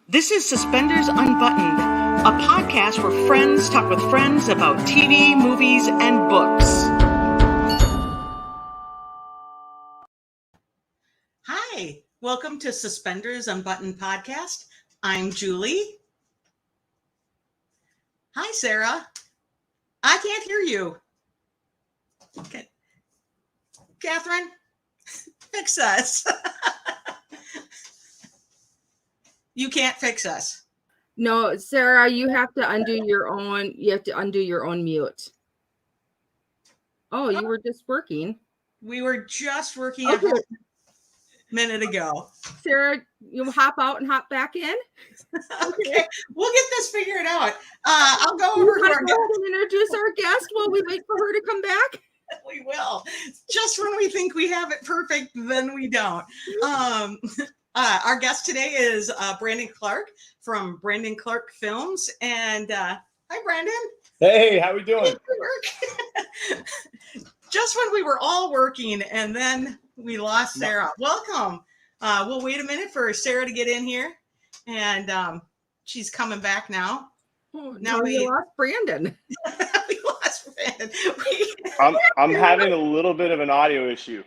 This is Suspenders Unbuttoned, a podcast where friends talk with friends about TV, movies, and books. Hi, welcome to Suspenders Unbuttoned podcast. I'm Julie. Hi, Sarah. I can't hear you. Okay. Catherine, fix us. You can't fix us. No, Sarah, you have to undo your own. You have to undo your own mute. Oh, you were just working. We were just working Okay. a minute ago. Sarah, you hop out and hop back in. Okay, we'll get this figured out. I'll go You over to want our to guest. go ahead and introduce our guest while we wait for her to come back? We will. Just when we think we have it perfect, then we don't. Our guest today is Brandon Clark from Brandon Clark Films. And hi, Brandon. Hey, how we doing? Just when we were all working, and then we lost Sarah. Welcome. We'll wait a minute for Sarah to get in here, and she's coming back now. Oh, Now no, we lost Brandon. we lost Brandon. I'm having a little bit of an audio issue.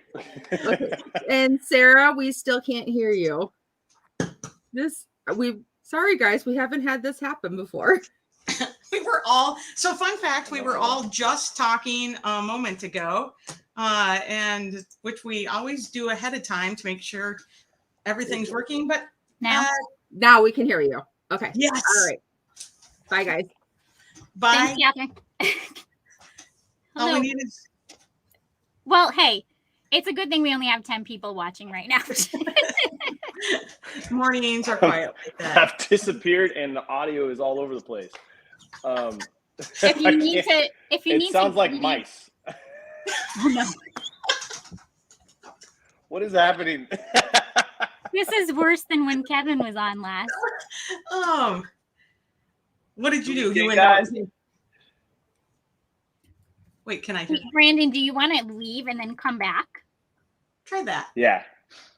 Okay. And Sarah, we still can't hear you. Sorry guys, we haven't had this happen before. We were all, so fun fact, we were all just talking a moment ago, and which we always do ahead of time to make sure everything's working, but now we can hear you. Okay. Yes. All right. Bye guys. Bye. Thanks, Catherine. All we need is, Well, hey, it's a good thing we only have 10 people watching right now. mornings are quiet like that. I've disappeared and the audio is all over the place. If you need to, It sounds like leave- mice. Oh, no. What is happening? This is worse than when Kevin was on last. What did you do? Okay, You went guys. out. Wait, can I Hey, Brandon, do you want to leave and then come back? try that? Yeah,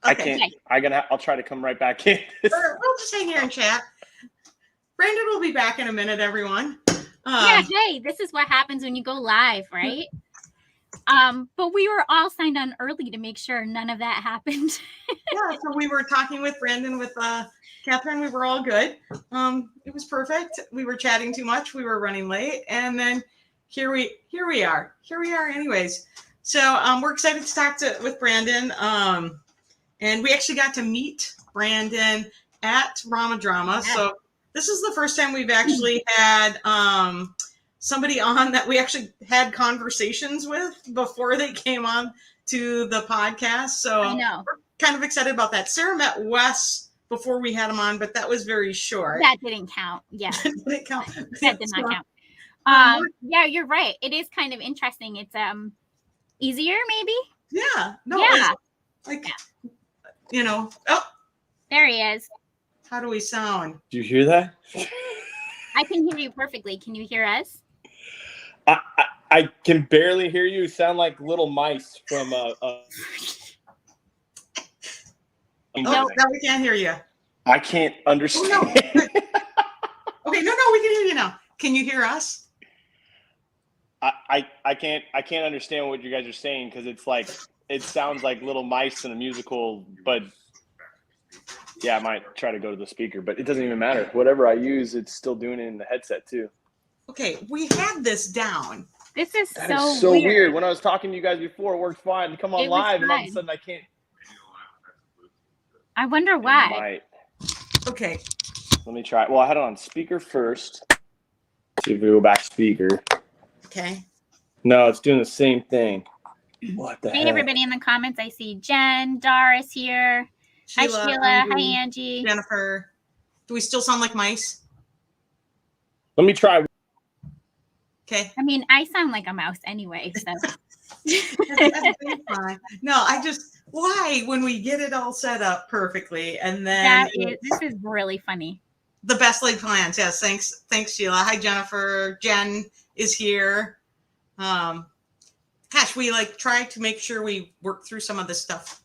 I Okay. can't. I'll try to come right back in. Or we'll just hang here and chat. Brandon will be back in a minute, everyone. Yeah, hey, this is what happens when you go live, right? But we were all signed on early to make sure none of that happened. Yeah, so we were talking with Brandon, with Catherine. We were all good. It was perfect. We were chatting too much. We were running late, and then here we are. Here we are, anyways. So we're excited to talk with Brandon. And we actually got to meet Brandon at Rama Drama. Yeah. So this is the first time we've actually had somebody on that we actually had conversations with before they came on to the podcast. So I know. we're kind of excited about that. Sarah met Wes before we had him on, but that was very short. That didn't count. Yeah, Did it count? that did not count. Yeah, you're right. It is kind of interesting. It's easier, maybe. Yeah. No, Yeah. it's like, you know, oh, There he is. how do we sound? Do you hear that? I can hear you perfectly. Can you hear us? I can barely hear you. You sound like little mice from Oh, Nope. now we can't hear you. I can't understand. Okay, no, we can hear you now. Can you hear us? I can't understand what you guys are saying because it's like it sounds like little mice in a musical, but yeah, I might try to go to the speaker, but it doesn't even matter. Whatever I use, it's still doing it in the headset too. Okay, we had this down. This is That so is so weird. weird. When I was talking to you guys before, it worked fine. Come on It was live, and all of a fine. sudden I can't. I wonder It why. might. Okay, Let me try. Well, I had it on speaker first. See if we go back speaker. okay. No, it's doing the same thing. What the Hey, heck? everybody in the comments. I see Jen, Doris here. Hi, Sheila. Hi, Andy, Angie. Jennifer. Do we still sound like mice? Let me try. Okay. I mean, I sound like a mouse anyway. So That's fine. No, why when we get it all set up perfectly and then this is really funny. the best laid plans. Yes, thanks, Sheila. Hi, Jennifer. Jen is here. Gosh, we try to make sure we work through some of this stuff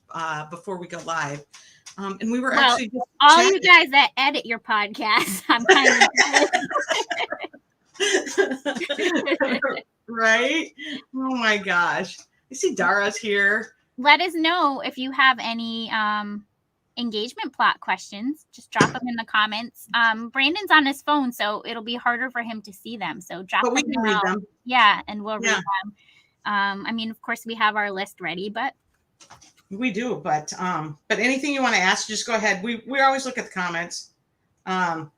before we go live. And we were Well, actually just all you chatting. guys that edit your podcast, I'm kind of Right? Oh my gosh. I see Dara's here. let us know if you have any engagement plot questions. Just drop them in the comments. Brandon's on his phone, so it'll be harder for him to see them. So drop But we them can read out. them. Yeah, and we'll Yeah. read them. I mean, of course, we have our list ready, but We do, but anything you want to ask, just go ahead. We always look at the comments. let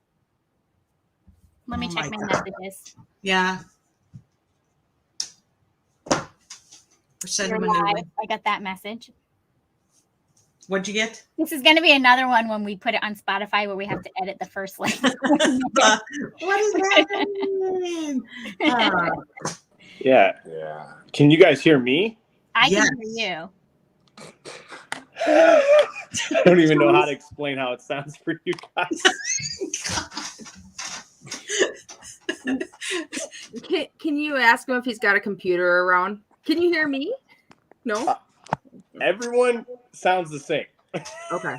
me Oh check my my God. messages. Yeah. Or send You're them a new live. link. I got that message. What'd you get? This is going to be another one when we put it on Spotify where we have to edit the first link. What is happening? Yeah. Can you guys hear me? I Yes. can hear you. I don't even know how to explain how it sounds for you guys. Can you ask him if he's got a computer around? Can you hear me? No? Everyone sounds the same. Okay.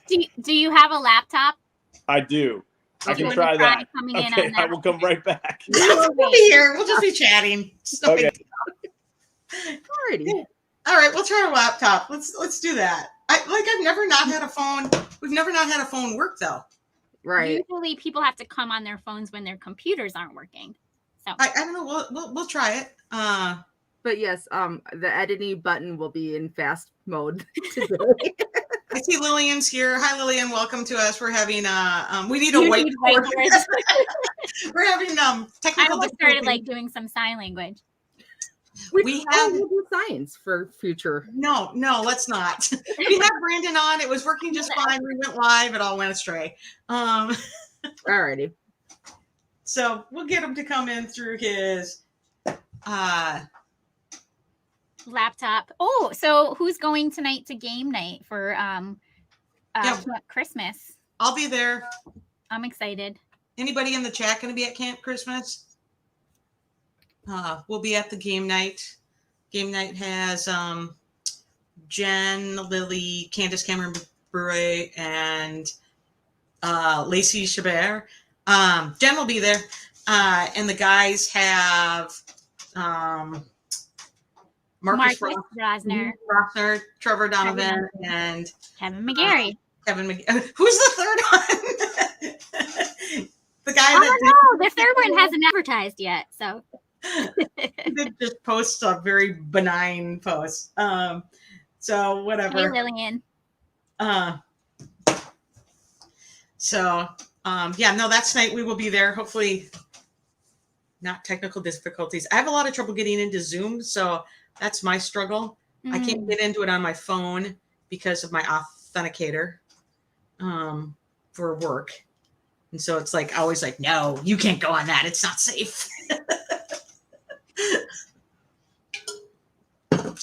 Do you have a laptop? I do. I Do you can wanna try that. coming in Okay, on I that? will come right back. We'll be here. We'll just be chatting. So Okay. Alrighty. all right, we'll try our laptop. Let's do that. I've never not had a phone. We've never not had a phone work though. Right. Usually people have to come on their phones when their computers aren't working. So I don't know. We'll try it. But yes, the editing button will be in fast mode today. I see Lillian's here. Hi, Lillian. Welcome to us. We're having we need a You need whiteboard. whiteboards. We're having I technical almost started difficulties. like doing some sign language. We have we'll do science for future. no, let's not. We had Brandon on. It was working just fine. We went live. It all went astray. Alrighty. So we'll get him to come in through his Laptop. Oh, so who's going tonight to game night for Yeah. Christmas? I'll be there. I'm excited. Anybody in the chat going to be at Camp Christmas? We'll be at the game night. Game night has Jen, Lily, Candace Cameron Bure, and Lacey Chabert. Jen will be there. And the guys have Marcus Rosner, Trevor Donovan, and Kevin McGarry. Kevin McGarry. Who's the third one? The guy that The third one hasn't advertised yet. So did just post a very benign post. So whatever. hey, Lillian. That's tonight. We will be there. Hopefully not technical difficulties. I have a lot of trouble getting into Zoom, so that's my struggle. I can't get into it on my phone because of my authenticator for work. And so it's like always like, no, you can't go on that. It's not safe.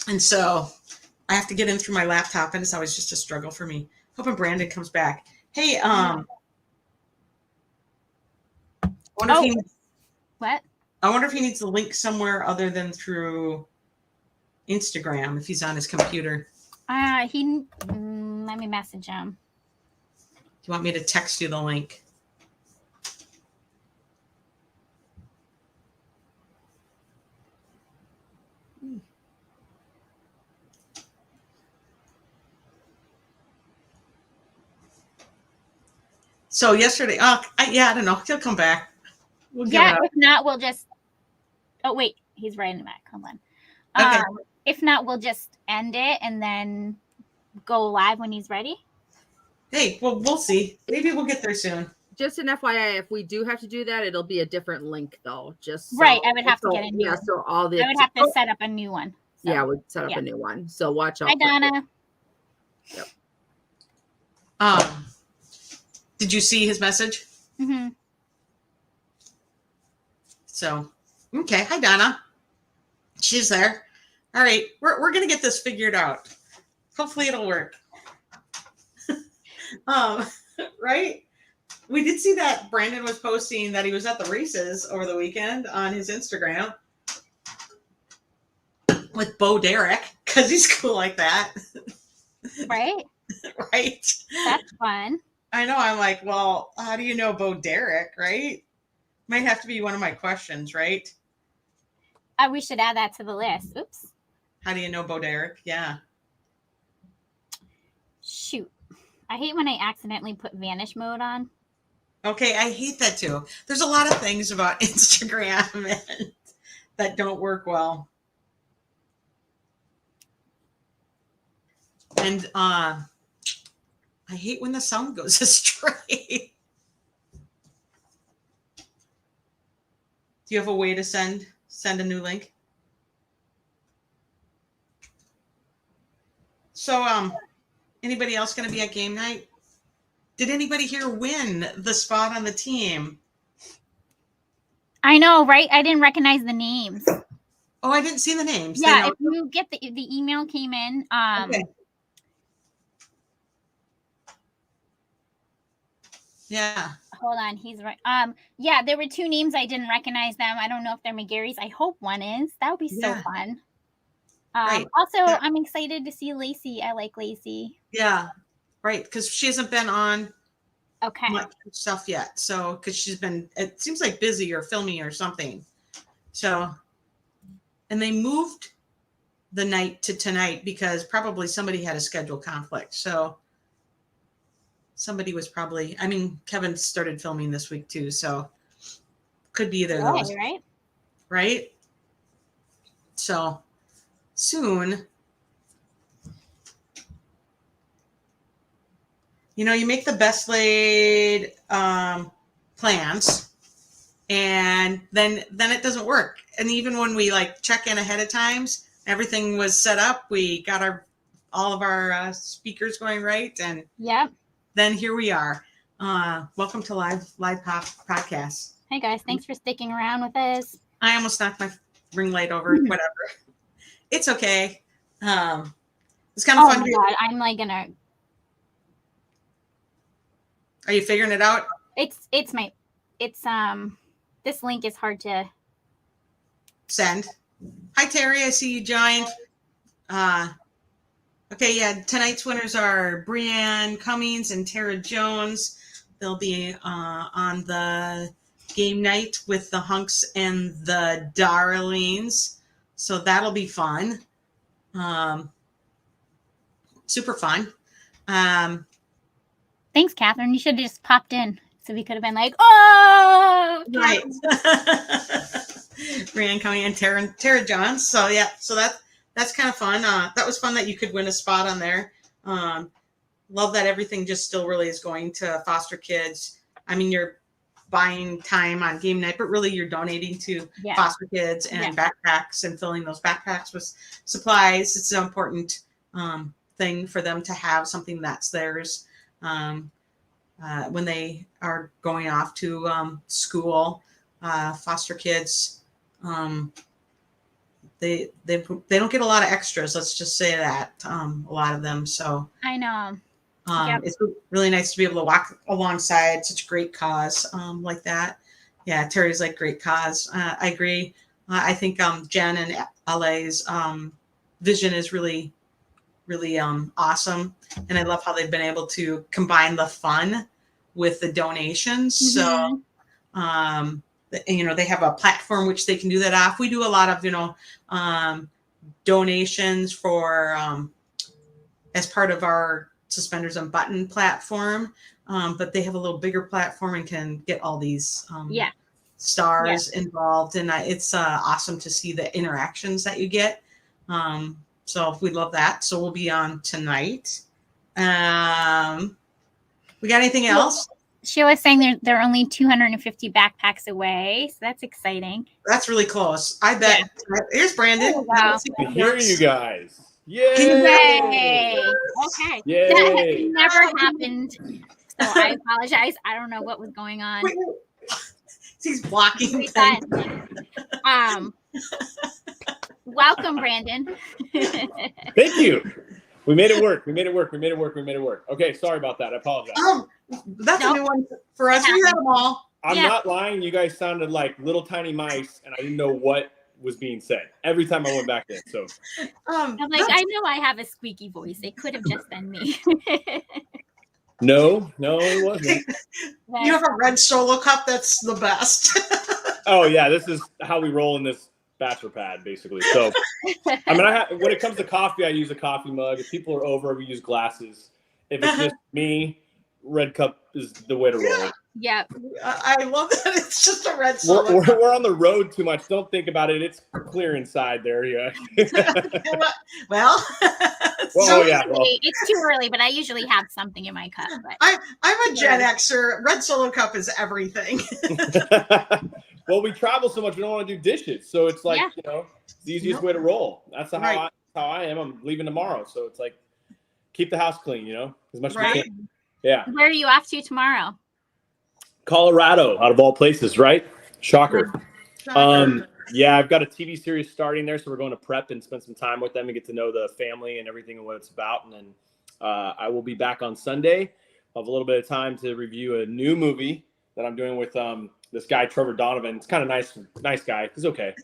And so I have to get in through my laptop, and it's always just a struggle for me. Hoping Brandon comes back. Hey, I wonder if he needs the link somewhere other than through Instagram if he's on his computer. Let me message him. Do you want me to text you the link? So yesterday, I don't know. He'll come back. We'll give it up. If not, we'll just. Oh wait, he's writing back. Hold on. Okay. If not, we'll just end it and then go live when he's ready. Hey, well, we'll see. Maybe we'll get there soon. Just an FYI, if we do have to do that, it'll be a different link though. Just Right, I would have to get a new. Yeah, so all the I would have to set up a new one. So. Yeah, we'd set up a new one. So watch out. Hi, Donna. Yep. Did you see his message? Mm-hmm. So, okay. Hi, Donna. She's there. All right. We're going to get this figured out. Hopefully it'll work. Right? We did see that Brandon was posting that he was at the races over the weekend on his Instagram with Bo Derek because he's cool like that. Right? Right. That's fun. I know. I'm like, well, how do you know Bo Derek, right? Might have to be one of my questions, right? We should add that to the list. Oops. How do you know Bo Derek? Yeah. Shoot. I hate when I accidentally put vanish mode on. Okay, I hate that too. There's a lot of things about Instagram that don't work well. And I hate when the sound goes astray. Do you have a way to send a new link? So anybody else going to be at game night? Did anybody here win the spot on the team? I know, right? I didn't recognize the names. Oh, I didn't see the names. Yeah, if you get the email came in. Okay. Yeah. Hold on, he's right. Yeah, there were 2 names I didn't recognize them. I don't know if they're McGarry's. I hope one is. That would be so fun. Right. Also, Yeah. I'm excited to see Lacey. I like Lacey. Yeah. Right, because she hasn't been on Okay. much stuff yet. So, because she's been, it seems like busy or filming or something. So, and they moved the night to tonight because probably somebody had a schedule conflict. So, somebody was probably, I mean, Kevin started filming this week too. So, could be either of those. Right? Right? So, soon, you know, you make the best laid plans, and then it doesn't work. And even when we like check in ahead of times, everything was set up. We got all of our speakers going right, and then here we are. Welcome to live podcast. Hey guys, thanks for sticking around with us. I almost knocked my ring light over. Whatever, it's okay. It's kind of fun. Oh my god, I'm like gonna. Are you figuring it out? It's this link is hard to send. Hi Terry, I see you joined. Okay, yeah, tonight's winners are Brianne Cummings and Tara Jones. They'll be on the game night with the Hunks and the Darlings. So that'll be fun. Super fun. Thanks, Catherine. You should have just popped in so we could have been like, oh, right. Brianne Cummings and Tara Jones. So yeah, so that's kind of fun. That was fun that you could win a spot on there. Love that everything just still really is going to foster kids. I mean, you're buying time on game night, but really you're donating to foster kids and backpacks and filling those backpacks with supplies. It's an important thing for them to have something that's theirs when they are going off to school. Foster kids, they don't get a lot of extras. Let's just say that a lot of them. So I know. It's really nice to be able to walk alongside such a great cause like that. Yeah, Terry's like great cause. I agree. I think Jen and LA's vision is really, really awesome, and I love how they've been able to combine the fun with the donations. So, they have a platform which they can do that off. We do a lot of donations for as part of our Suspenders and Button platform, but they have a little bigger platform and can get all these stars involved, and it's awesome to see the interactions that you get. So we love that. So we'll be on tonight. We got anything else? She was saying they're only 250 backpacks away, so that's exciting. That's really close. I bet. Yeah. Here's Brandon. Oh, wow. I hear you guys. Yay! Okay. Yay! That never happened. So I apologize. I don't know what was going on. He's blocking. Welcome, Brandon. Thank you. We made it work. We made it work. Okay, sorry about that. I apologize. That's a new one for us. We have them all. I'm not lying. You guys sounded like little tiny mice, and I didn't know what was being said every time I went back in. So I'm like, I know I have a squeaky voice. It could have just been me. no, it wasn't. You have a red Solo cup. That's the best. Oh yeah, this is how we roll in this bachelor pad, basically. So, I mean, when it comes to coffee, I use a coffee mug. If people are over, we use glasses. If it's just me, red cup is the way to roll. Yeah. I love that. It's just a red Solo. We're on the road too much. Don't think about it. It's clear inside there. Yeah. Well. Well, yeah. Well. It's too early, but I usually have something in my cup. But I'm a Gen Xer. Red Solo cup is everything. Well, we travel so much, we don't want to do dishes. So it's like, it's the easiest way to roll. That's how I am. I'm leaving tomorrow. So it's like, keep the house clean, as much as we can. Yeah. Where are you off to tomorrow? Colorado, out of all places, right? Shocker. Yeah, I've got a TV series starting there. So we're going to prep and spend some time with them and get to know the family and everything and what it's about. And then I will be back on Sunday. I'll have a little bit of time to review a new movie that I'm doing with this guy, Trevor Donovan. It's kind of nice guy. He's okay.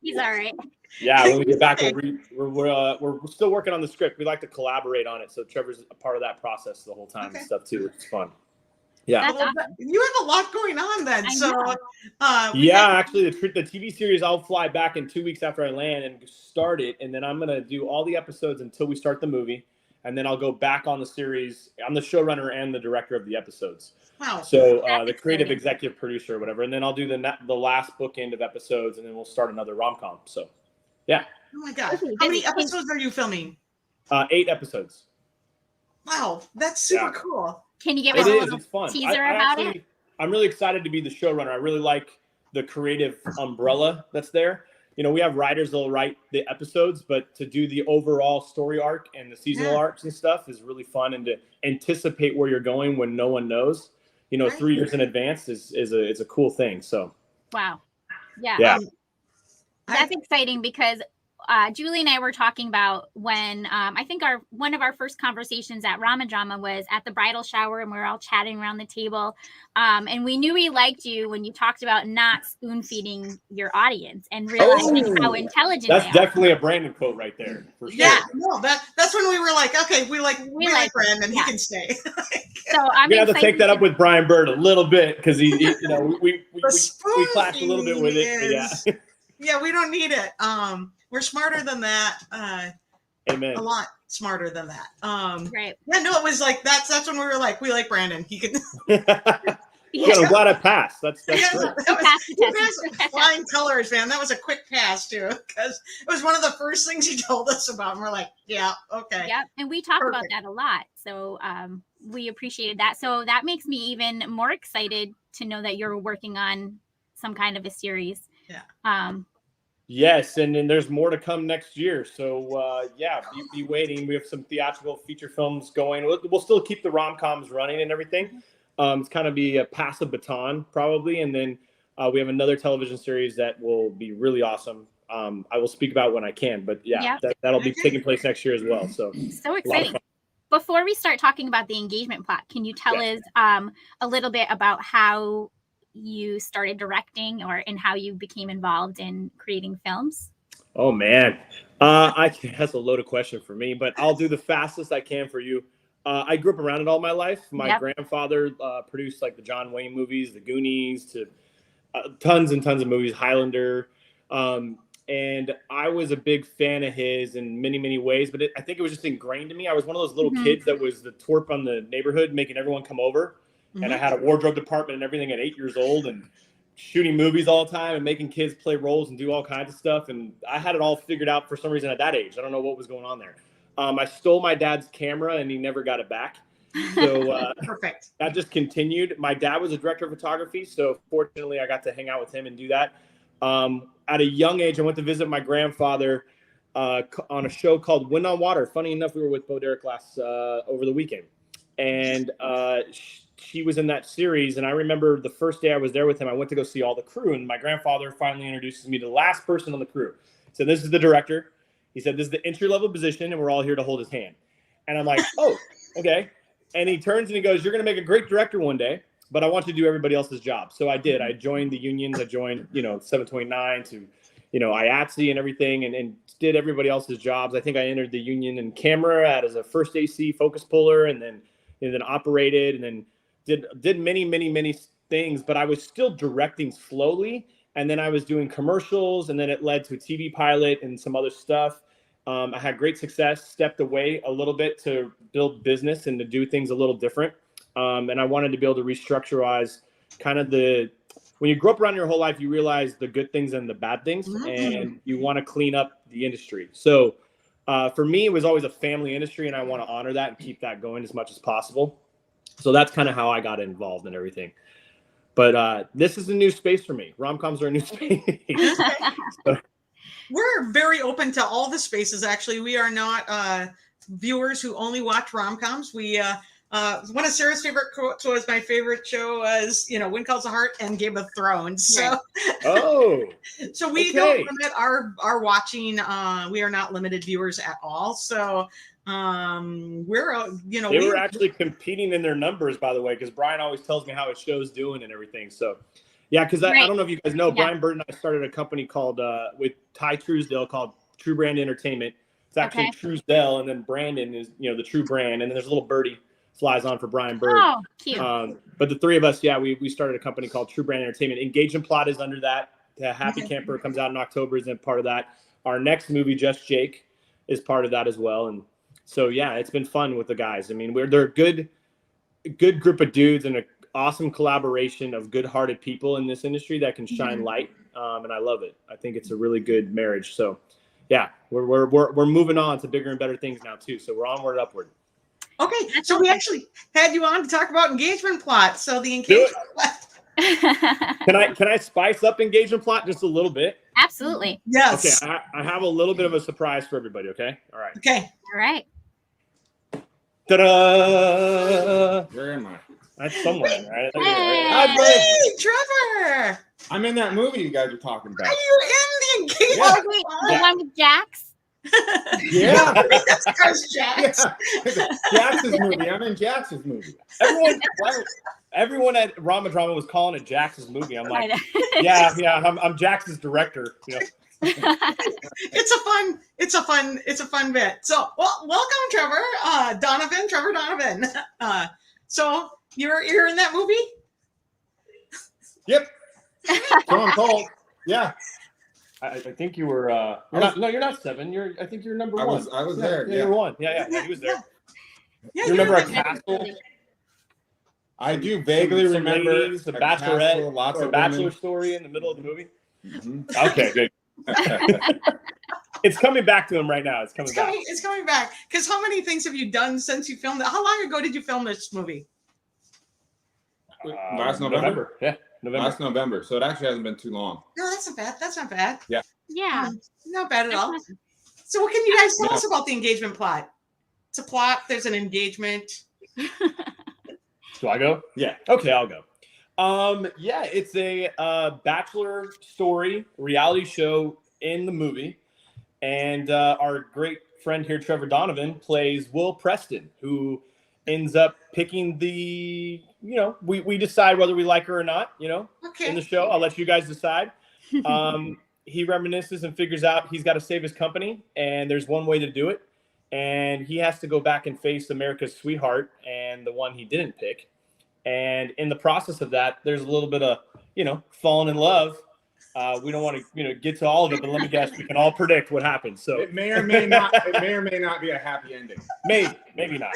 He's all right. Yeah, when we get back, we're still working on the script. We like to collaborate on it. So Trevor's a part of that process the whole time and stuff too, which is fun. Yeah. Well, you have a lot going on then. Actually, the TV series, I'll fly back in 2 weeks after I land and start it. And then I'm going to do all the episodes until we start the movie. And then I'll go back on the series. I'm the showrunner and the director of the episodes. Wow. So the creative executive producer or whatever. And then I'll do the last bookend of episodes, and then we'll start another rom-com. So, yeah. Oh, my God. How many episodes are you filming? 8 episodes. Wow. That's super cool. Can you give us a little it's fun. teaser about it? I'm really excited to be the showrunner. I really like the creative umbrella that's there. We have writers that'll write the episodes, but to do the overall story arc and the seasonal arcs and stuff is really fun, and to anticipate where you're going when no one knows, 3 years in advance is a cool thing. So, wow. Yeah. That's exciting because Julie and I were talking about when I think one of our first conversations at Ramen Drama was at the bridal shower, and we were all chatting around the table. And we knew we liked you when you talked about not spoon feeding your audience and realizing how intelligent they are. That's definitely a Brandon quote right there. For sure. Yeah, no, that's when we were like, okay, we like Brandon, he can stay. So I'm gonna have to take that up with Brian Bird a little bit because we clashed a little bit with it. Yeah. Yeah, we don't need it. We're smarter than that. Amen. A lot smarter than that. Right. Yeah, no, it was like that's when we were like, we like Brandon. He can. Yeah, I'm glad I passed. That's great. Flying colors, man. That was a quick pass too, because it was one of the first things he told us about, and we're like, yeah, okay. Yeah, and we talk about that a lot, so we appreciated that. So that makes me even more excited to know that you're working on some kind of a series. Yeah. Yes, and then there's more to come next year. So, be waiting. We have some theatrical feature films going. We'll still keep the rom-coms running and everything. It's kind of be a pass the baton probably. And then we have another television series that will be really awesome. I will speak about when I can. But, that'll be taking place next year as well. So exciting. Before we start talking about the engagement plot, can you tell us a little bit about how you started directing and how you became involved in creating films? Oh man, that's a loaded question for me, but I'll do the fastest I can for you. I grew up around it all my life. My grandfather produced like the John Wayne movies, the Goonies, to tons and tons of movies, Highlander. And I was a big fan of his in many, many ways, but I think it was just ingrained in me. I was one of those little kids that was the twerp on the neighborhood, making everyone come over. And I had a wardrobe department and everything at 8 years old, and shooting movies all the time and making kids play roles and do all kinds of stuff. And I had it all figured out for some reason at that age. I don't know what was going on there. I stole my dad's camera and he never got it back. So perfect. That just continued. My dad was a director of photography, so fortunately I got to hang out with him and do that. At a young age, I went to visit my grandfather on a show called Wind on Water. Funny enough, we were with Bo Derek over the weekend. And she was in that series, and I remember the first day I was there with him, I went to go see all the crew, and my grandfather finally introduces me to the last person on the crew. So this is the director. He said, this is the entry-level position, and we're all here to hold his hand. And I'm like, oh, okay. And he turns and he goes, you're going to make a great director one day, but I want you to do everybody else's job. So I did. I joined the unions. I joined, 729 to, IATSE and everything, and did everybody else's jobs. I think I entered the union in camera as a first AC focus puller, and then operated, and then did many things. But I was still directing slowly, and then I was doing commercials, and then it led to a TV pilot and some other stuff. I had great success. Stepped away a little bit to build business and to do things a little different. And I wanted to be able to restructurize kind of when you grow up around your whole life, you realize the good things and the bad things, and you want to clean up the industry. So for me, it was always a family industry, and I want to honor that and keep that going as much as possible. So that's kind of how I got involved in everything. But this is a new space for me. Rom-coms are a new space. So, we're very open to all the spaces. Actually, we are not viewers who only watch rom-coms. We one of Sarah's favorite quotes was, my favorite show was, Wind Calls the Heart and Game of Thrones. So, so we don't limit our watching. We are not limited viewers at all. So, we're, they were actually competing in their numbers, by the way, because Brian always tells me how his show's doing and everything. So, yeah, because I don't know if you guys know, Brian Bird and I started a company called with Ty Truesdale called True Brand Entertainment. It's actually Truesdale, and then Brandon is the True Brand, and then there's a little birdie flies on for Brian Bird. Oh, cute. But the three of us, we started a company called True Brand Entertainment. Engagement Plot is under that. The Happy Camper comes out in October, is part of that. Our next movie, Just Jake, is part of that as well. And so, yeah, it's been fun with the guys. I mean, they're a good group of dudes and an awesome collaboration of good-hearted people in this industry that can shine light. And I love it. I think it's a really good marriage. So, yeah, we're moving on to bigger and better things now too. So we're onward, upward. Okay, so we actually had you on to talk about Engagement Plot. So the Engagement Plot. Can I spice up Engagement Plot just a little bit? Absolutely. Yes. Okay, I have a little bit of a surprise for everybody. Okay. All right. Okay. All right. Ta-da! Where am I? That's somewhere, right? Hey, Trevor! I'm in that movie you guys are talking about. Are you in the Engagement Oh, wait, the one with Jax? Yeah. That's Jax. Jax's movie. I'm in Jax's movie. Everyone at Rama Drama was calling it Jax's movie. I'm like, I'm Jax's director. It's a fun bit. So, welcome, Trevor Donovan. So you're in that movie? Yep. So I'm told. Yeah. I think you were. You're not 7. I think you're number 1. I was there. Yeah, you're 1. Yeah, he was there. Yeah, you remember a castle? I do vaguely remember ladies, the Bachelorette, castle, lots of Bachelor women. story in the middle of the movie. Mm-hmm. Okay, good. It's coming back to him right now. It's coming back. It's coming back. Because how many things have you done since you filmed it? How long ago did you film this movie? Last November. Yeah, November. Last November. So it actually hasn't been too long. No, that's not bad. That's not bad. Yeah. Yeah. Not bad at all. So what can you guys tell us about the Engagement Plot? It's a plot. There's an engagement. Do I go? Yeah. Okay, I'll go. It's a Bachelor story reality show in the movie, and our great friend here, Trevor Donovan, plays Will Preston, who ends up picking the. We decide whether we like her or not. In the show, I'll let you guys decide. He reminisces and figures out he's got to save his company, and there's one way to do it, and he has to go back and face America's sweetheart and the one he didn't pick. And in the process of that, there's a little bit of, falling in love. We don't want to, get to all of it, but let me guess, we can all predict what happens. So it may or may not be a happy ending. Maybe not.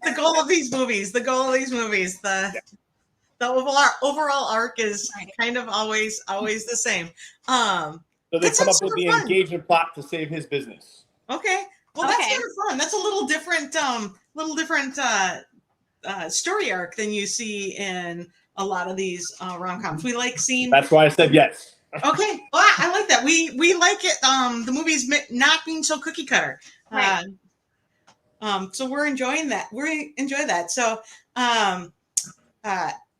The goal of these movies, the overall arc is kind of always the same. So they come up with the engagement plot to save his business. Okay. Well, that's kind of fun. That's a little different story arc than you see in a lot of these rom-coms. We like seeing. That's why I said yes. Okay, well, I like that. We like it. The movies not being so cookie cutter. Right. So we're enjoying that. We enjoy that. So,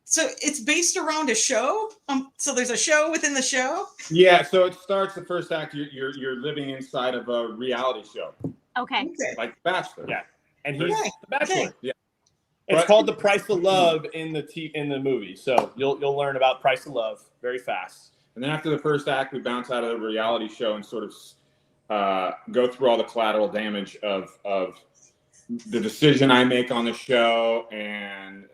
so it's based around a show. So there's a show within the show. Yeah. So it starts the first act. You're living inside of a reality show. Okay. Like Bachelor. Yeah. And he's the Bachelor. Okay. Yeah. It's called The Price of Love in the movie. So you'll learn about Price of Love very fast. And then after the first act, we bounce out of the reality show and sort of go through all the collateral damage of the decision I make on the show and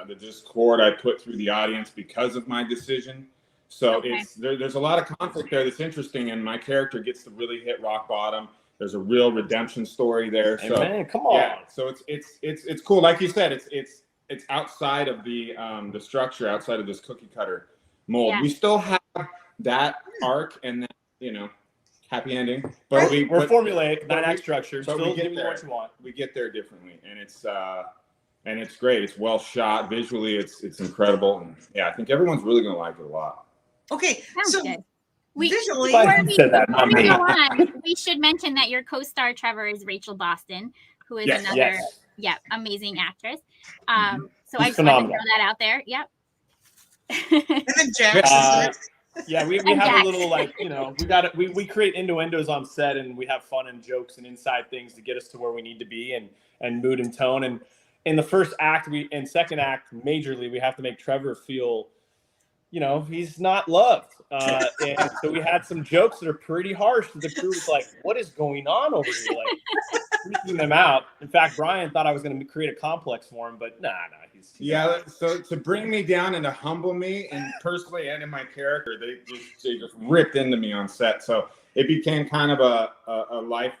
the discord I put through the audience because of my decision. So there's a lot of conflict there that's interesting, and my character gets to really hit rock bottom. There's a real redemption story there. Hey, so man, come on. yeah, so it's cool. Like you said, it's outside of the structure, outside of this cookie cutter mold. Yeah. We still have that arc and that, you know, happy ending, but We're formulaic, 9-act structure. But Still we get give you there. what you want. We get there differently, and it's great. It's well shot visually. It's incredible, and yeah, I think everyone's really gonna like it a lot. Okay, Sounds so good. visually, Before we, said that, before not we me. go on, we should mention that your co-star Trevor is Rachel Boston, who is Yes. another amazing actress. So I She's just wanted to phenomenal. throw that out there. Yep. and then Jackson. Yeah, we And have Jax. a little we create innuendos on set, and we have fun and jokes and inside things to get us to where we need to be and mood and tone. And in the first act, in second act, majorly, we have to make Trevor feel, he's not loved. And so we had some jokes that are pretty harsh. The crew was like, what is going on over here? Like, freaking them out. In fact, Brian thought I was going to create a complex for him, but nah, he's So to bring me down and to humble me, and personally and in my character, they just ripped into me on set. So it became kind of a life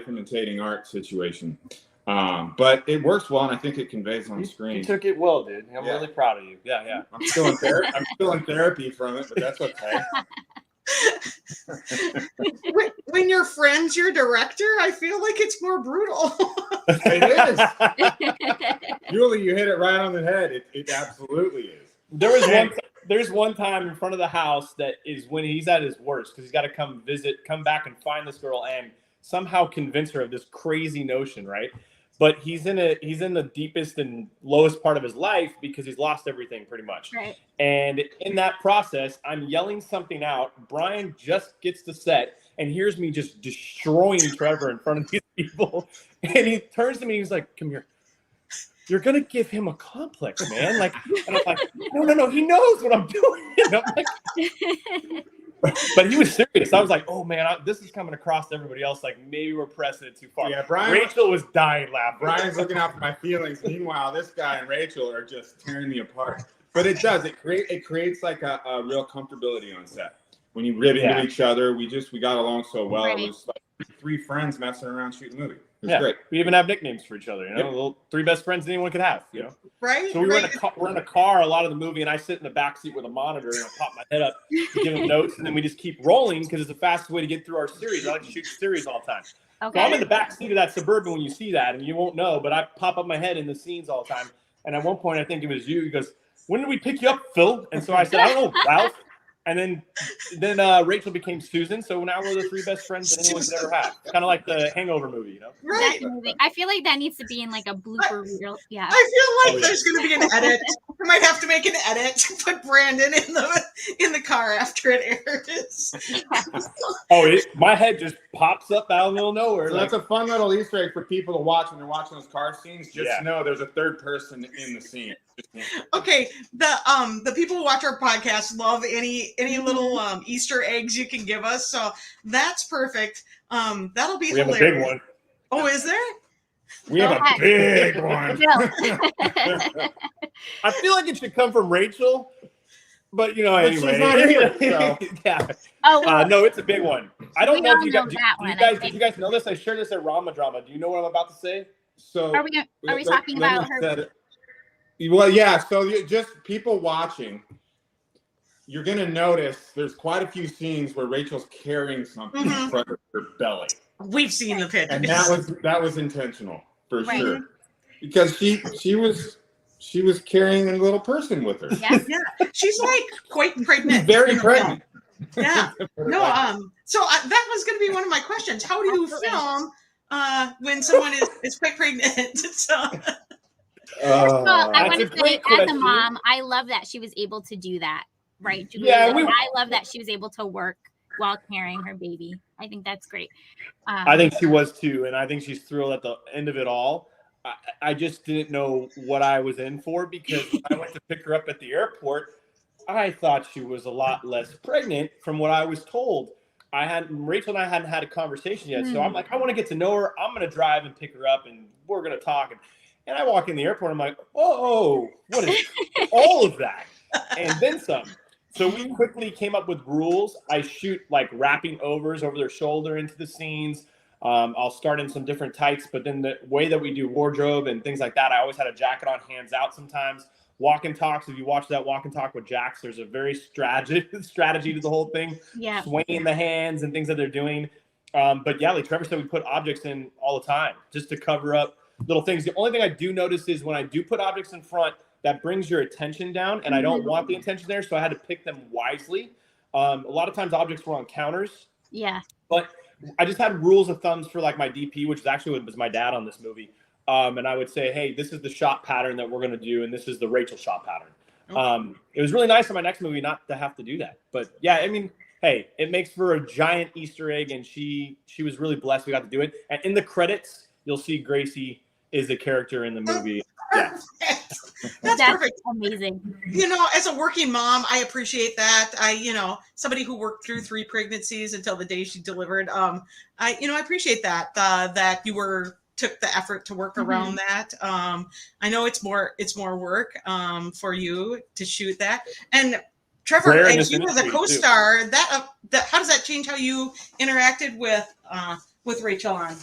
imitating art situation. But it works well, and I think it conveys on screen. You took it well, dude. I'm really proud of you. Yeah. I'm still in therapy. I'm still in therapy from it, but that's okay. When your friend's your director, I feel like it's more brutal. It is. Julie, you hit it right on the head. It absolutely is. There's one time in front of the house that is when he's at his worst, because he's got to come back and find this girl and somehow convince her of this crazy notion, right? But he's in the deepest and lowest part of his life because he's lost everything pretty much. Right. And in that process, I'm yelling something out. Brian just gets to set and hears me just destroying Trevor in front of these people. And he turns to me and he's like, come here. You're going to give him a complex, man. Like, and I'm like, no, he knows what I'm doing. And I'm like, but he was serious. I was like, oh man, this is coming across to everybody else. Like maybe we're pressing it too far. Yeah, Rachel was dying laughing. Brian's looking out for my feelings. Meanwhile, this guy and Rachel are just tearing me apart. But it does. It creates like a real comfortability on set. When you rib into each other, we got along so well. Right. It was like three friends messing around shooting a movie. It was Yeah, great. we even have nicknames for each other. Little three best friends anyone could have. Right? So we're in a car a lot of the movie, and I sit in the back seat with a monitor and I pop my head up to give them notes, and then we just keep rolling because it's the fastest way to get through our series. I like to shoot series all the time. Okay. So I'm in the back seat of that Suburban when you see that, and you won't know, but I pop up my head in the scenes all the time. And at one point, I think it was you. He goes, "When did we pick you up, Phil?" And so I said, "I don't know, Ralph." And then Rachel became Susan, so now we're the three best friends that anyone could ever have. Kind of like the Hangover movie, Right. That's amazing. I feel like that needs to be in like a blooper reel. Yeah. I feel like there's going to be an edit. I might have to make an edit to put Brandon in the car after it airs. My head just pops up out of the middle of nowhere. So that's a fun little Easter egg for people to watch when they're watching those car scenes. Just know there's a third person in the scene. Okay, the people who watch our podcast love any little Easter eggs you can give us, so that's perfect. That'll be we hilarious. have a big one. Oh, is there? We have a big one. I feel like it should come from Rachel, but anyway. she's not here, so. Yeah. Oh, No, it's a big one. I don't We know if all you know guys. that Do one, you I guys, think. did you guys know this? I shared this at Rama Drama. Do you know what I'm about to say? So are we talking about her? Well, yeah. So just people watching, you're gonna notice there's quite a few scenes where Rachel's carrying something in front of her belly, We've seen the pictures. and that was intentional for Right. sure, because she was carrying a little person with her. Yes. Yeah, she's like quite pregnant. Very pregnant. Yeah. No. So that was going to be one of my questions. How do you film when someone is quite pregnant? So. Well, I That's want a to say, great as a question. mom, I love that she was able to do that. Right, Julie? Yeah, I love that she was able to work while carrying her baby. I think that's great. I think she was too, and I think she's thrilled at the end of it all. I just didn't know what I was in for, because when I went to pick her up at the airport, I thought she was a lot less pregnant from what I was told. Rachel and I hadn't had a conversation yet, so I'm like, I want to get to know her. I'm going to drive and pick her up, and we're going to talk. And I walk in the airport. I'm like, oh, what is all of that? And then some. So we quickly came up with rules. I shoot like wrapping overs over their shoulder into the scenes. I'll start in some different tights, but then the way that we do wardrobe and things like that, I always had a jacket on, hands out sometimes. Walk and talks. If you watch that walk and talk with Jax, there's a very strategy to the whole thing. Yeah. Swinging the hands and things that they're doing. But yeah, like Trevor said, we put objects in all the time just to cover up little things. The only thing I do notice is when I do put objects in front, that brings your attention down, and I don't want the attention there, so I had to pick them wisely. A lot of times objects were on counters. Yeah. But I just had rules of thumbs for like my DP, which is actually what was my dad on this movie. And I would say, hey, this is the shot pattern that we're going to do, and this is the Rachel shot pattern. It was really nice in my next movie not to have to do that. But yeah, I mean, hey, it makes for a giant Easter egg, and she was really blessed we got to do it. And in the credits, you'll see Gracie is the character in the movie. Yeah. That's perfect. Amazing. You know, as a working mom, I appreciate that. Somebody who worked through 3 pregnancies until the day she delivered. I appreciate that, that you took the effort to work around that. I know it's more work for you to shoot that. And Trevor, as you as a co-star, that how does that change how you interacted with Rachel on?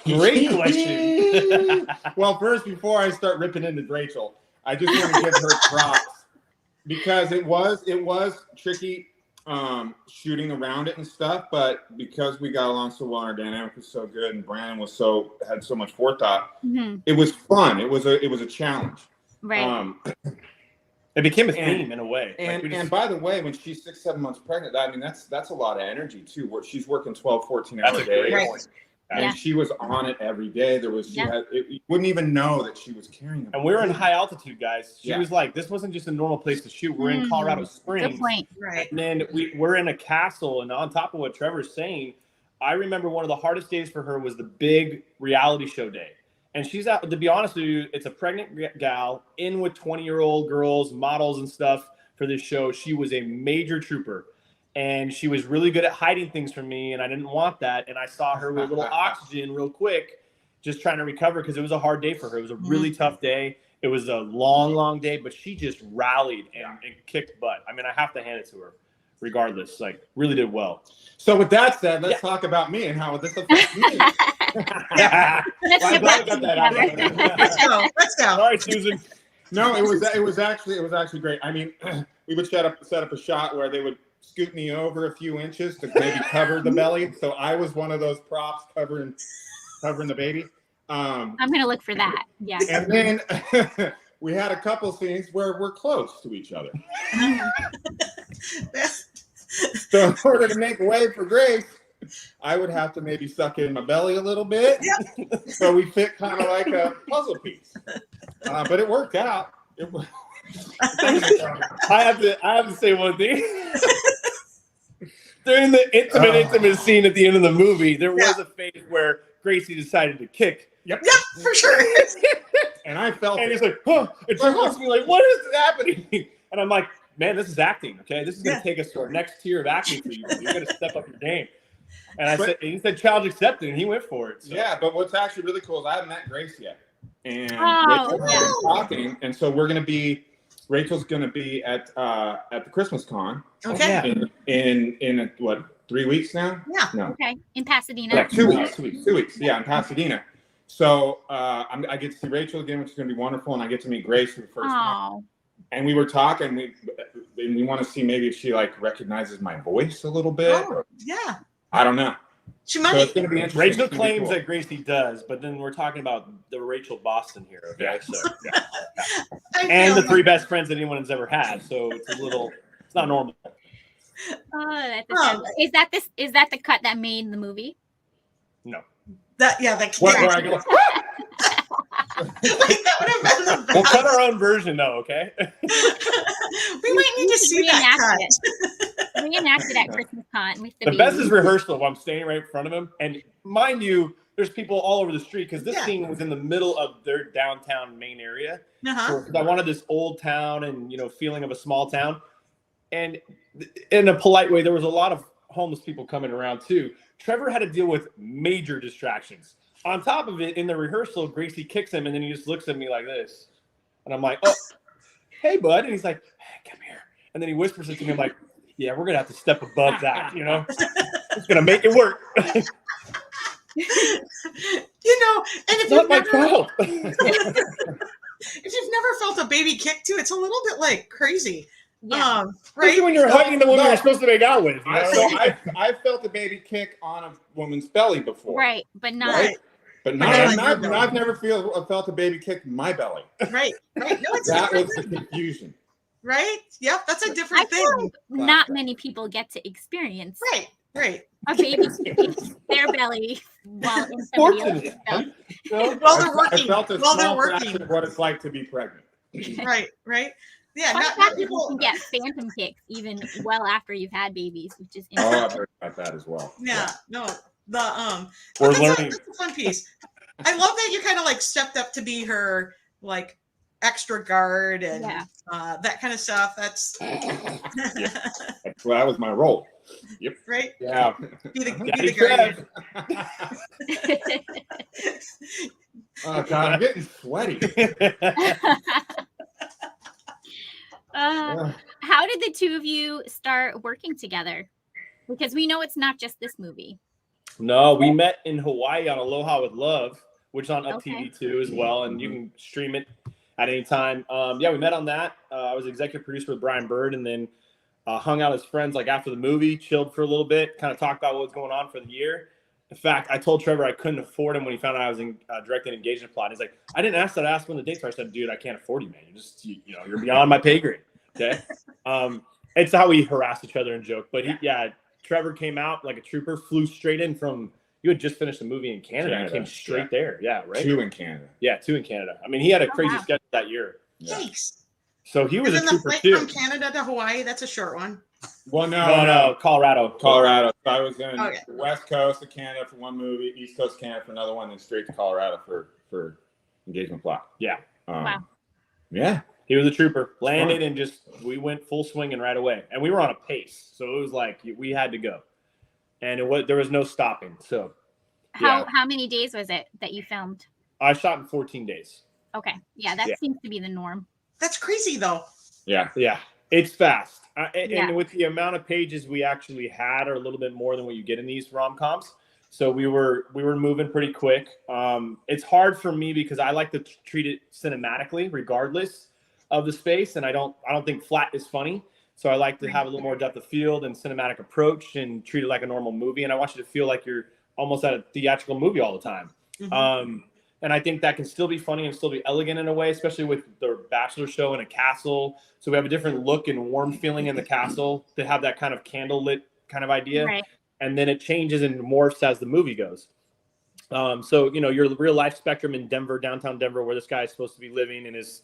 Great question. Well, first, before I start ripping into Rachel, I just want to give her props because it was tricky shooting around it and stuff, but because we got along so well, our dynamic was so good, and Brandon had so much forethought, it was fun. It was a challenge. Right. It became a theme in a way. And by the way, when she's 6-7 months pregnant, I mean that's a lot of energy too. Where she's working 12, 14 hours a day. Right. And she was on it every day. You wouldn't even know that she was carrying them. And we were in high altitude, guys. She was like, this wasn't just a normal place to shoot. We're in Colorado Springs. Good point. Right. And then we're in a castle. And on top of what Trevor's saying, I remember one of the hardest days for her was the big reality show day. And she's out, to be honest with you, it's a pregnant gal in with 20-year-old girls, models and stuff for this show. She was a major trooper. And she was really good at hiding things from me, and I didn't want that. And I saw her with a little oxygen real quick, just trying to recover because it was a hard day for her. It was a really tough day. It was a long, long day, but she just rallied and kicked butt. I mean, I have to hand it to her regardless. Like, really did well. So with that said, let's talk about me and how this affects me. Let's go. All right, Susan. No, it was actually great. I mean, we would set up a shot where they would scoot me over a few inches to maybe cover the belly. So I was one of those props covering the baby. I'm gonna look for that. Yeah. And then we had a couple scenes where we're close to each other. So in order to make way for Grace, I would have to maybe suck in my belly a little bit. Yep. So we fit kind of like a puzzle piece. But it worked out. I have to say one thing. During the intimate scene at the end of the movie, there was a phase where Gracie decided to kick. Yep, for sure. And I felt and he's like, huh. And Trevor looks at me like, what is happening? And I'm like, man, this is acting, okay? This is going to take us to our next tier of acting for you. You're going to step up your game. And he said challenge accepted, and he went for it. So. Yeah, but what's actually really cool is I haven't met Grace yet. And Rachel's talking, and so Rachel's gonna be at the Christmas con. Okay. In what, 3 weeks now? Yeah. No. Okay. In Pasadena. Yeah, 2 weeks. 2 weeks. Yeah, in Pasadena. So I get to see Rachel again, which is gonna be wonderful, and I get to meet Grace for the first time. And we were talking. We want to see maybe if she like recognizes my voice a little bit. Oh, yeah. I don't know. She might. So it's gonna be interesting. Rachel claims that Gracie does, but then we're talking about the Rachel Boston here, okay? Yeah. So, and the 3 best friends that anyone has ever had. So it's it's not normal. Is that the cut that made the movie? No. Where I go. That would have been the best. We'll cut our own version though, okay? We might need to see that cut. Reenact it at Christmas con. The best is rehearsal while I'm standing right in front of him. And mind you, there's people all over the street because this scene was in the middle of their downtown main area. So I wanted this old town and, you know, feeling of a small town. And in a polite way, there was a lot of homeless people coming around too. Trevor had to deal with major distractions. On top of it, in the rehearsal, Gracie kicks him and then he just looks at me like this. And I'm like, oh, hey, bud. And he's like, hey, come here. And then he whispers it to me. I'm like, yeah, we're going to have to step above that, you know? It's going to make it work. You know, and if Not my fault. If you've never felt a baby kick too, it's a little bit like crazy. Yeah. Right? When you're hugging the woman you're supposed to make out with. You know? So I felt a baby kick on a woman's belly before. Right, but not. Right? But I've never felt a baby kick my belly. Right. No, it's That was the confusion. right. Yep, that's a I different feel thing. like not many people get to experience Right. a baby kicking their belly while in somebody else's belly. While they're working. I felt a While they're small working. fraction of what it's like to be pregnant. Right. Yeah, Fun not fact, people. you can get phantom kicks even well after you've had babies, which is Oh, interesting. I've heard about that as well. Yeah, no. We're That's learning. a fun piece. I love that you kind of like stepped up to be her like extra guard and that kind of stuff. That's Well, that was my role. Yep. right. Yeah. Be the Daddy guardian. Oh God, I'm getting sweaty. How did the two of you start working together? Because we know it's not just this movie. No, we met in Hawaii on Aloha with Love, which is on Up Okay. TV too as well, and you can stream it at any time. Yeah, we met on that. I was executive producer with Brian Bird, and then hung out as friends like after the movie, chilled for a little bit, kind of talked about what was going on for the year. In fact, I told Trevor I couldn't afford him when he found out I was in directing an engagement plot. He's like, I didn't ask that. I asked when the dates are. I said, dude, I can't afford you, man. You're beyond my pay grade. Okay. It's how we harass each other and joke. But Trevor came out like a trooper, flew straight in from. You had just finished a movie in Canada and came straight there. Yeah, right. 2 in Canada. Yeah, 2 in Canada. I mean, he had a crazy schedule that year. Yeah. Yikes. So he was And a then the trooper flight too. from Canada to Hawaii, that's a short one. Well, No, Colorado. Colorado. So I was in Okay. the West Coast of Canada for one movie, East Coast of Canada for another one, then straight to Colorado for engagement plot. Yeah. Wow. Yeah. He was a trooper. Landed and we went full swinging right away. And we were on a pace. So it was like we had to go. And there was no stopping. So How many days was it that you filmed? I shot in 14 days. Okay. Yeah, that seems to be the norm. That's crazy though. Yeah. Yeah. It's fast. And with the amount of pages we actually had are a little bit more than what you get in these rom-coms. So we were moving pretty quick. It's hard for me because I like to treat it cinematically regardless of the space. And I don't think flat is funny. So I like to have a little more depth of field and cinematic approach and treat it like a normal movie. And I want you to feel like you're almost at a theatrical movie all the time. Mm-hmm. And I think that can still be funny and still be elegant in a way, especially with the Bachelor show in a castle. So we have a different look and warm feeling in the castle to have that kind of candlelit kind of idea. Right. And then it changes and morphs as the movie goes. So, your real life spectrum in Denver, downtown Denver, where this guy is supposed to be living and his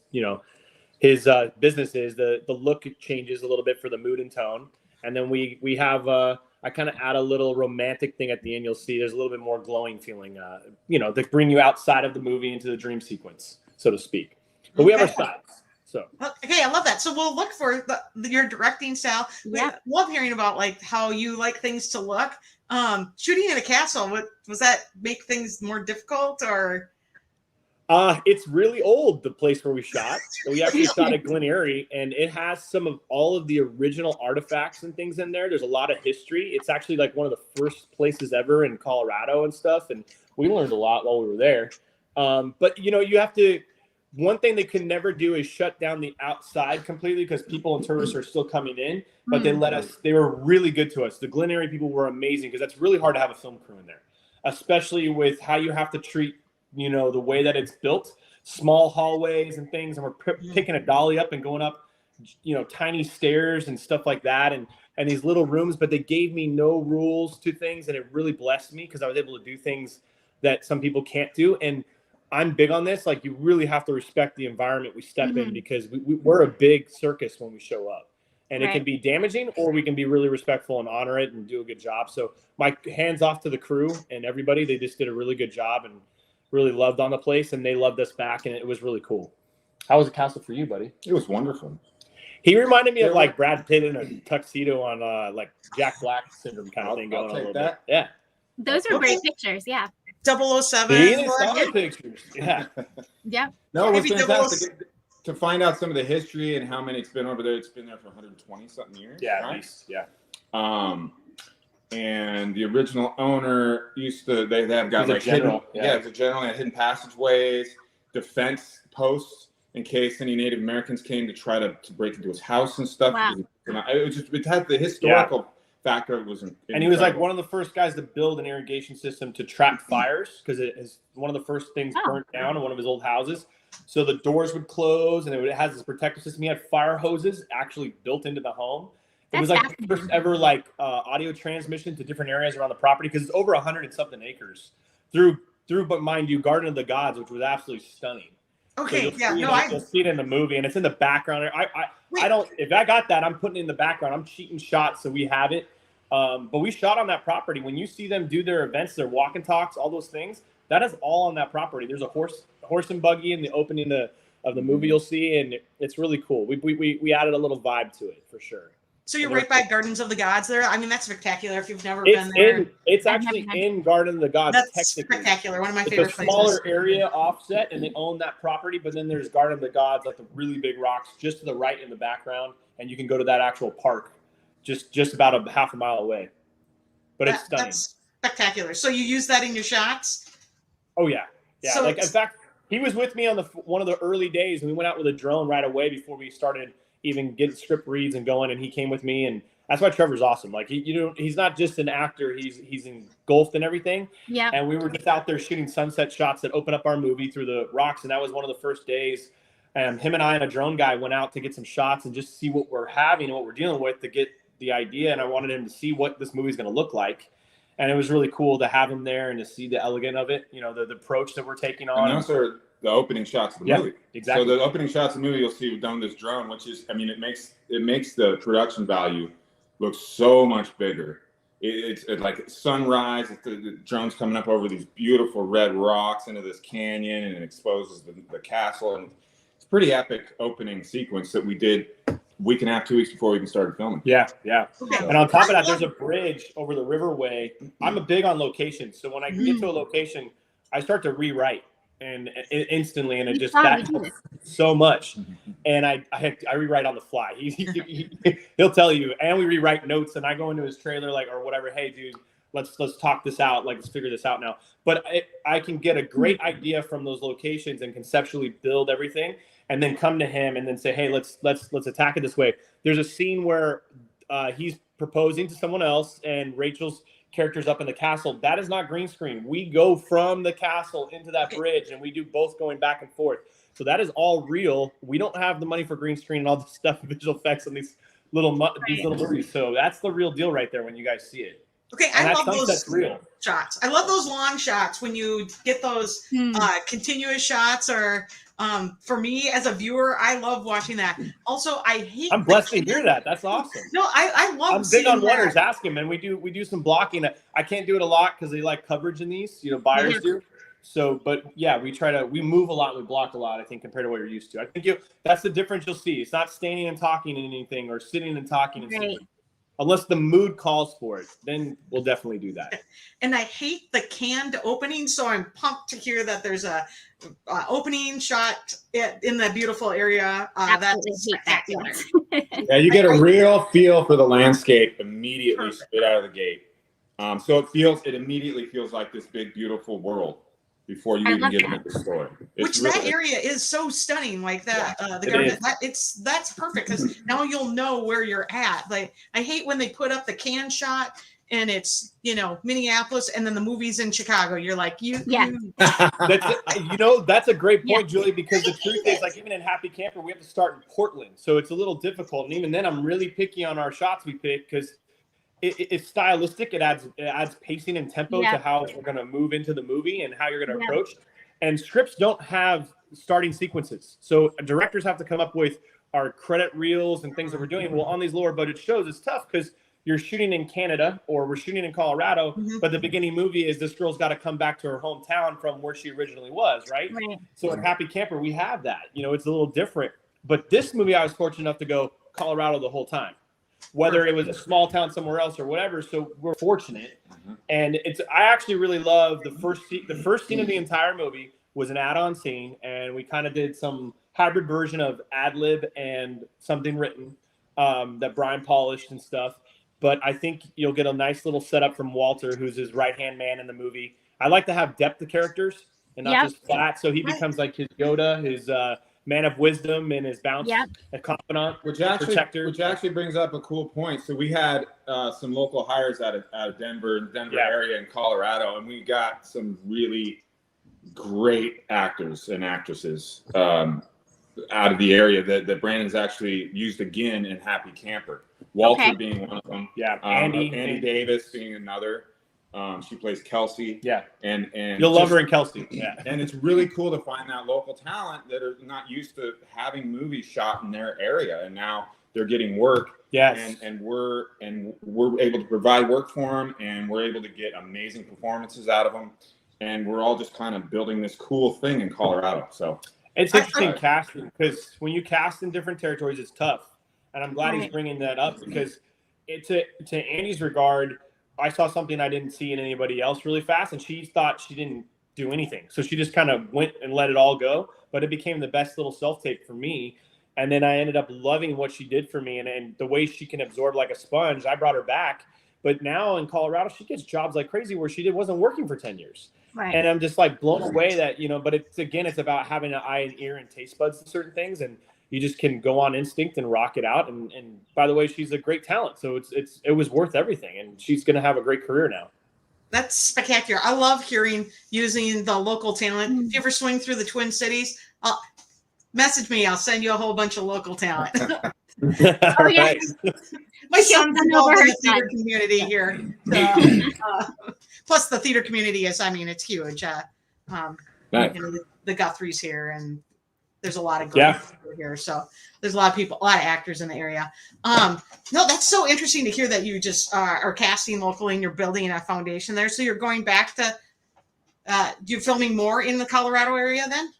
business is, the look changes a little bit for the mood and tone. And then we have, I kind of add a little romantic thing at the end. You'll see there's a little bit more glowing feeling, to bring you outside of the movie into the dream sequence, so to speak. But we have our styles. So okay, I love that. So we'll look for your directing style. Yeah. We love hearing about like how you like things to look. Shooting in a castle, was that make things more difficult or? It's really old, the place where we shot. We actually shot at Glen Eyrie, and it has some of all of the original artifacts and things in there. There's a lot of history. It's actually like one of the first places ever in Colorado and stuff, and we learned a lot while we were there. But, you have to – one thing they could never do is shut down the outside completely because people and tourists are still coming in, but they let us – they were really good to us. The Glen Eyrie people were amazing because that's really hard to have a film crew in there, especially with how you have to treat – the way that it's built, small hallways and things, and we're picking a dolly up and going up, tiny stairs and stuff like that, and these little rooms. But they gave me no rules to things, and it really blessed me because I was able to do things that some people can't do. And I'm big on this. Like, you really have to respect the environment we step in because we're a big circus when we show up. And it can be damaging, or we can be really respectful and honor it and do a good job. So my hands off to the crew and everybody. They just did a really good job and really loved on the place, and they loved us back, and it was really cool. How was the castle for you, buddy? It was wonderful. He reminded me of like Brad Pitt in a tuxedo on like Jack Black syndrome kind of thing going on a little bit. Yeah. Those are great pictures. Yeah. 007. Pictures. Yeah. Yeah. No, it was Maybe fantastic to find out some of the history and how many it's been over there. It's been there for 120 something years. Yeah, right? at least. Yeah. And the original owner they've got like general. It's a general and hidden passageways, defense posts in case any Native Americans came to try to break into his house and stuff. Wow. It had the historical factor. It was incredible. And he was like one of the first guys to build an irrigation system to trap fires, because it is one of the first things burnt down in one of his old houses. So the doors would close, and it has this protective system. He had fire hoses actually built into the home. It was like the first ever audio transmission to different areas around the property, because it's over 100 and something acres through, but mind you, Garden of the Gods, which was absolutely stunning. Okay, So you'll see it in the movie, and it's in the background. I don't. If I got that, I'm putting it in the background. I'm cheating shots, so we have it. But we shot on that property. When you see them do their events, their walk and talks, all those things, that is all on that property. There's a horse and buggy in the opening of the movie you'll see, and it's really cool. We added a little vibe to it for sure. So you're right by Gardens of the Gods there. I mean, that's spectacular. If you've never been there, it's actually in Garden of the Gods. That's spectacular. One of my favorite places. It's a smaller area offset, and they own that property. But then there's Garden of the Gods, like the really big rocks, just to the right in the background, and you can go to that actual park, just about a half a mile away. But it's stunning. That's spectacular. So you use that in your shots? Oh yeah. So in fact, he was with me on one of the early days, and we went out with a drone right away before we started even getting script reads and going, and he came with me, and that's why Trevor's awesome. Like he's not just an actor; he's engulfed in everything. Yeah. And we were just out there shooting sunset shots that open up our movie through the rocks, and that was one of the first days. Him and I and a drone guy went out to get some shots and just see what we're having and what we're dealing with to get the idea. And I wanted him to see what this movie's going to look like, and it was really cool to have him there and to see the elegance of it. You know, the approach that we're taking on. And those are the opening shots of the movie. Exactly. So the opening shots of the movie you'll see done with this drone, which is, I mean, it makes the production value look so much bigger. It's like sunrise. The drone's coming up over these beautiful red rocks into this canyon, and it exposes the castle. And it's a pretty epic opening sequence that we did a week and a half, 2 weeks before we even started filming. Yeah. Okay. And on top of that, there's a bridge over the riverway. I'm a big on location, so when I get to a location, I start to rewrite. And instantly, and it just so much, and I rewrite on the fly. He'll tell you, and we rewrite notes, and I go into his trailer or whatever. Hey, dude, let's talk this out. Let's figure this out now. But I can get a great idea from those locations and conceptually build everything, and then come to him and then say, hey, let's attack it this way. There's a scene where he's proposing to someone else, and Rachel's characters up in the castle. That is not green screen. We go from the castle into that bridge, and we do both going back and forth. So that is all real. We don't have the money for green screen and all the stuff, visual effects on these little movies. So that's the real deal right there when you guys see it. Okay, I love those shots. I love those long shots when you get those continuous shots, or for me as a viewer, I love watching that. Also, I hate. I'm blessed to hear that. That's awesome. No, I love. I'm big on winners. Ask him, and we do some blocking. I can't do it a lot because they like coverage in these. Buyers do. So, but yeah, we move a lot. We block a lot. I think compared to what you're used to. I think that's the difference you'll see. It's not standing and talking in anything or sitting and talking. Right. Unless the mood calls for it, then we'll definitely do that. And I hate the canned opening, so I'm pumped to hear that there's a opening shot in the beautiful area. That's spectacular. Yeah, you get a real feel for the landscape immediately straight out of the gate. So it immediately feels like this big, beautiful world before you even get into the story. That area is so stunning, like that. The garden, that's perfect because now you'll know where you're at. Like I hate when they put up the can shot and it's Minneapolis and then the movie's in Chicago. You're like that's a great point, Julie, because the truth is, like, even in Happy Camper, we have to start in Portland, so it's a little difficult. And even then, I'm really picky on our shots we pick because it's stylistic. It adds pacing and tempo to how we're going to move into the movie and how you're going to approach. And scripts don't have starting sequences, so directors have to come up with our credit reels and things that we're doing. Well, on these lower budget shows, it's tough because you're shooting in Canada or we're shooting in Colorado, but the beginning movie is this girl's got to come back to her hometown from where she originally was, right? So at Happy Camper, we have that. You know, it's a little different. But this movie, I was fortunate enough to go Colorado the whole time, whether it was a small town somewhere else or whatever. So we're fortunate. And I actually really love the first scene of the entire movie was an add-on scene, and we kind of did some hybrid version of ad-lib and something written that Brian polished and stuff. But I think you'll get a nice little setup from Walter, who's his right-hand man in the movie. I like to have depth of characters and not just flat, so he becomes like his Yoda, his man of wisdom, and his bounce, a confidant, protector. Which actually brings up a cool point. So we had some local hires out of Denver area in Colorado, and we got some really great actors and actresses out of the area that Brandon's actually used again in Happy Camper. Walter being one of them. Andy Davis being another. She plays Kelsey. And you'll love her in Kelsey. And it's really cool to find that local talent that are not used to having movies shot in their area, and now they're getting work. And we're able to provide work for them, and we're able to get amazing performances out of them, and we're all just kind of building this cool thing in Colorado. So it's interesting casting, because when you cast in different territories, it's tough. And I'm glad he's bringing that up, because to Andy's regard, I saw something I didn't see in anybody else really fast, and she thought she didn't do anything. So she just kind of went and let it all go. But it became the best little self-tape for me. And then I ended up loving what she did for me, and the way she can absorb like a sponge. I brought her back. But now in Colorado, she gets jobs like crazy where she wasn't working for 10 years. And I'm just like blown away that, but it's about having an eye and ear and taste buds to certain things. And you just can go on instinct and rock it out. And by the way, she's a great talent. So it was worth everything. And she's going to have a great career now. That's spectacular. I love using the local talent. If you ever swing through the Twin Cities, message me. I'll send you a whole bunch of local talent. My son's involved in the theater community here. Plus the theater community it's huge. The Guthries here, and there's a lot of great people here. So there's a lot of actors in the area. No, that's so interesting to hear that you just are casting locally and you're building a foundation there. So you're going back to, you're filming more in the Colorado area then?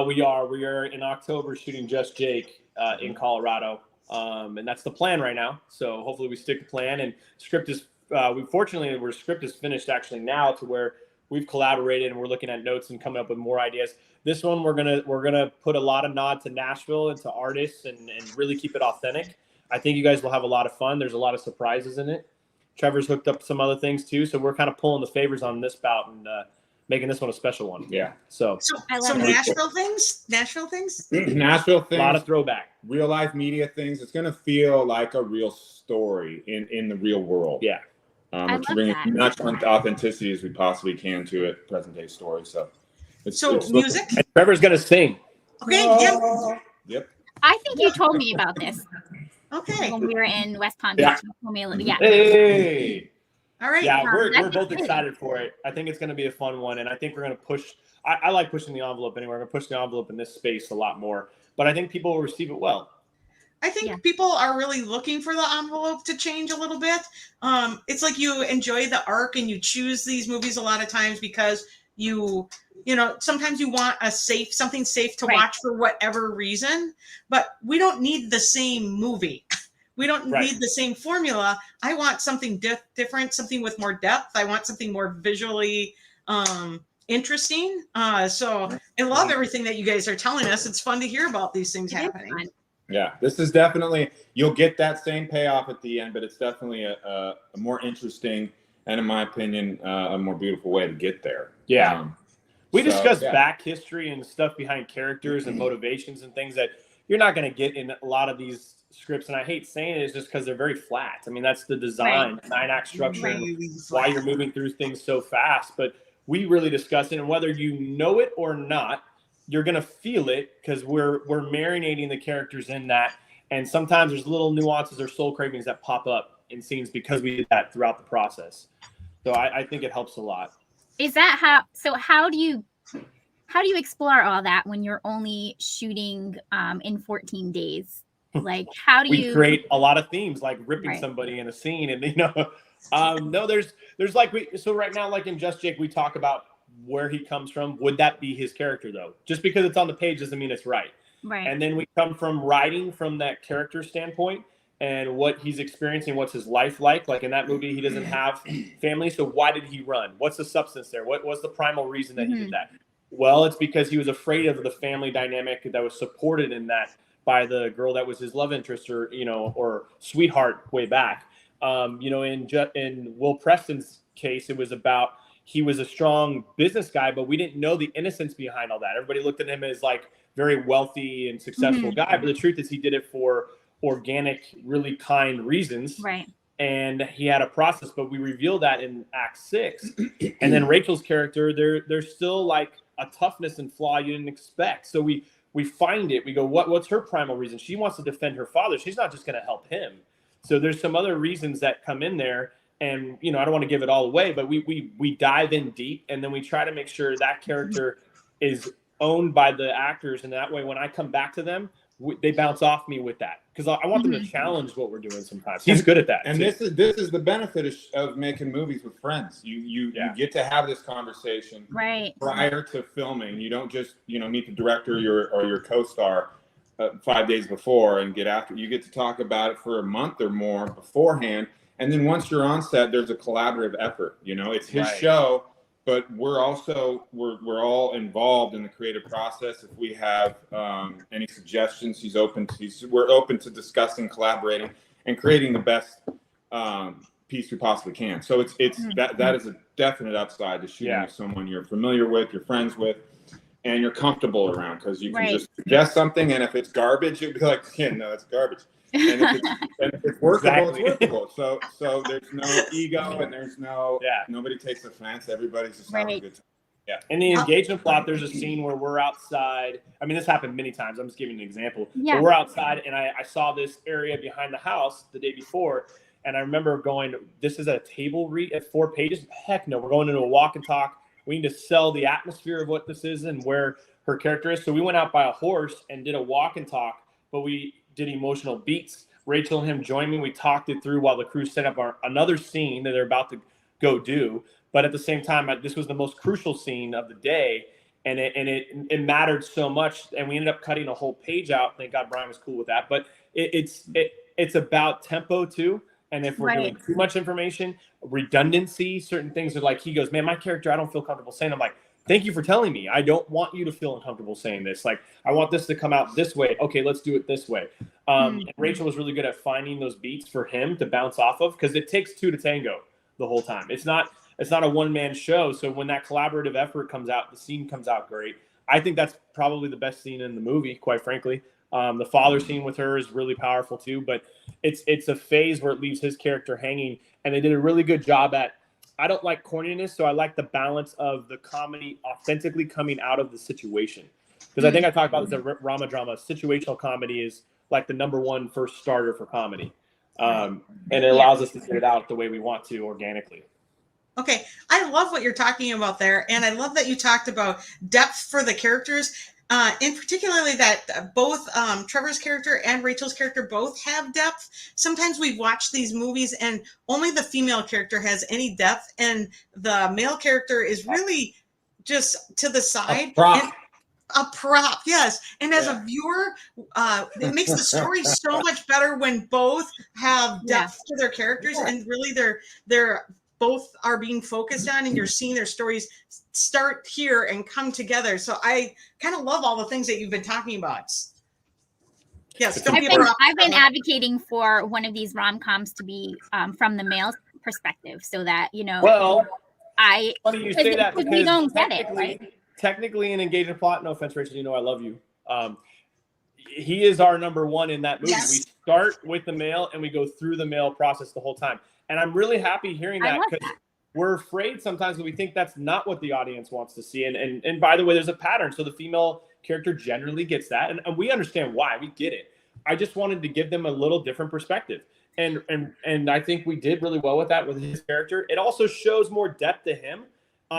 We are in October shooting Just Jake in Colorado. And that's the plan right now. So hopefully we stick to plan, and script is, script is finished actually now, to where we've collaborated and we're looking at notes and coming up with more ideas. This one, we're gonna put a lot of nod to Nashville and to artists and really keep it authentic. I think you guys will have a lot of fun. There's a lot of surprises in it. Trevor's hooked up some other things too. So we're kind of pulling the favors on this bout and making this one a special one. So Nashville things? Nashville things. A lot of throwback. Real life media things. It's going to feel like a real story in the real world. We're bringing as much authenticity as we possibly can to it, present day story. So it's music? And Trevor's going to sing. Okay. Yep. I think you told me about this. Okay. When we were in West Palm Beach. Hey. All right. Yeah, we're both excited for it. I think it's going to be a fun one, and I think we're going to push. I like pushing the envelope anyway. We're going to push the envelope in this space a lot more, but I think people will receive it well. I think people are really looking for the envelope to change a little bit. It's like you enjoy the arc and you choose these movies a lot of times because sometimes you want something safe to watch for whatever reason, but we don't need the same movie. We don't need the same formula. I want something different, something with more depth. I want something more visually interesting. So I love everything that you guys are telling us. It's fun to hear about these things happening. Yeah, this is definitely, you'll get that same payoff at the end, but it's definitely a more interesting and, in my opinion, a more beautiful way to get there. We discussed back history and stuff behind characters and motivations and things that you're not going to get in a lot of these scripts, and I hate saying it, is just because they're very flat. I mean, that's the design, 9-act structure, and why you're moving through things so fast. But we really discuss it, and whether you know it or not, you're gonna feel it because we're marinating the characters in that. And sometimes there's little nuances or soul cravings that pop up in scenes because we did that throughout the process. So I think it helps a lot. Is that how? So how do you how do you explore all that when you're only shooting in 14 days? Like, how do we you create a lot of themes, like ripping Right. somebody in a scene, and no, there's like so right now, like in Just Jake, we talk about where he comes from. Would that be his character though? Just because it's on the page doesn't mean it's right. Right. And then we come from writing from that character standpoint and what he's experiencing, what's his life like. Like in that movie, he doesn't have family, so why did he run? What's the substance there? What was the primal reason that he did that? Well, it's because he was afraid of the family dynamic that was supported in that by the girl that was his love interest or sweetheart way back. In Will Preston's case, it was about he was a strong business guy, but we didn't know the innocence behind all that. Everybody looked at him as like very wealthy and successful guy, but the truth is he did it for organic, really kind reasons. Right. And he had a process, but we reveal that in Act 6. And then Rachel's character, there's still like a toughness and flaw you didn't expect. So we find it. We go, what's her primal reason? She wants to defend her father. She's not just going to help him. So there's some other reasons that come in there. And, I don't want to give it all away, but we dive in deep, and then we try to make sure that character is owned by the actors. And that way, when I come back to them, they bounce off me with that. Because I want them to challenge what we're doing sometimes. He's good at that. And too. this is the benefit of making movies with friends. You get to have this conversation prior to filming. You don't just meet the director or your co-star 5 days before and get after. You get to talk about it for a month or more beforehand. And then once you're on set, there's a collaborative effort. It's his show, but we're all involved in the creative process. If we have any suggestions, we're open to discussing, collaborating, and creating the best piece we possibly can. So it's that is a definite upside to shooting with someone you're familiar with, you're friends with, and you're comfortable around, because you can just suggest something, and if it's garbage, you'd be like, yeah, no, it's garbage. And if it's workable, it's workable. So there's no ego, and there's nobody takes offense. Everybody's just having a good time. Yeah. In the engagement plot, there's a scene where we're outside. I mean, this happened many times. I'm just giving an example. Yeah. But we're outside, and I saw this area behind the house the day before, and I remember going, this is a table read at 4 pages? Heck no, we're going into a walk and talk. We need to sell the atmosphere of what this is and where her character is. So we went out by a horse and did a walk and talk, but we did emotional beats. Rachel and him joined me. We talked it through while the crew set up another scene that they're about to go do. But at the same time, this was the most crucial scene of the day, and it mattered so much. And we ended up cutting a whole page out. Thank God Brian was cool with that. But it's about tempo too. And if we're doing too much information, redundancy, certain things are like, he goes, man, my character, I don't feel comfortable saying. I'm like, thank you for telling me. I don't want you to feel uncomfortable saying this. Like, I want this to come out this way. Okay, let's do it this way. And Rachel was really good at finding those beats for him to bounce off of, because it takes two to tango the whole time. It's not a one-man show. So when that collaborative effort comes out, the scene comes out great. I think that's probably the best scene in the movie, quite frankly. The father scene with her is really powerful too, but it's a phase where it leaves his character hanging, and they did a really good job at. I don't like corniness, so I like the balance of the comedy authentically coming out of the situation. Because I think I talked about this at Rama Drama. Situational comedy is like the number one first starter for comedy, and it allows us to get it out the way we want to organically. Okay, I love what you're talking about there, and I love that you talked about depth for the characters. In particularly that both Trevor's character and Rachel's character both have depth. Sometimes we watch these movies and only the female character has any depth, and the male character is really just to the side. A prop, yes. And as a viewer, it makes the story so much better when both have depth to their characters, and really they're both are being focused on, and you're seeing their stories start here and come together. So I kind of love all the things that you've been talking about. Yes, I've been advocating for one of these rom-coms to be from the male perspective, so that Well, funny you say that, because we don't get it, right? Technically, in engagement plot, no offense, Rachel, I love you. He is our number one in that movie. Yes. We start with the male and we go through the male process the whole time. And I'm really happy hearing that, because we're afraid sometimes that we think that's not what the audience wants to see. And by the way, there's a pattern. So the female character generally gets that. And we understand why. We get it. I just wanted to give them a little different perspective. And I think we did really well with that with his character. It also shows more depth to him.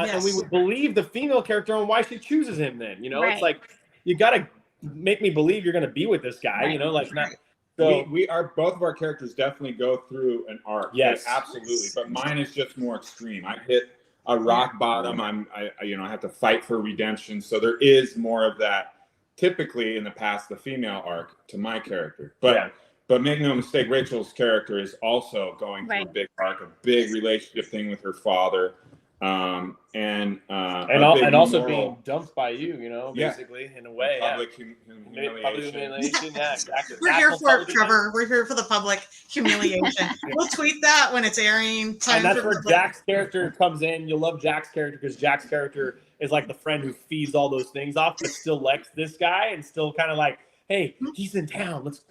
and we would believe the female character on why she chooses him. Then it's like you got to make me believe you're going to be with this guy. Like not. So we are both of our characters definitely go through an arc. Yes, absolutely. But mine is just more extreme. I hit a rock bottom. I have to fight for redemption. So there is more of that. Typically in the past, the female arc to my character, but make no mistake, Rachel's character is also going through a big arc, a big relationship thing with her father, and also being dumped by you, basically in a way. Public humiliation. We're here for it, Trevor. We're here for the public humiliation. We'll tweet that when it's airing. And that's where Jack's character comes in. You'll love Jack's character because Jack's character is like the friend who feeds all those things off, but still likes this guy and still kind of like, hey, he's in town. Let's,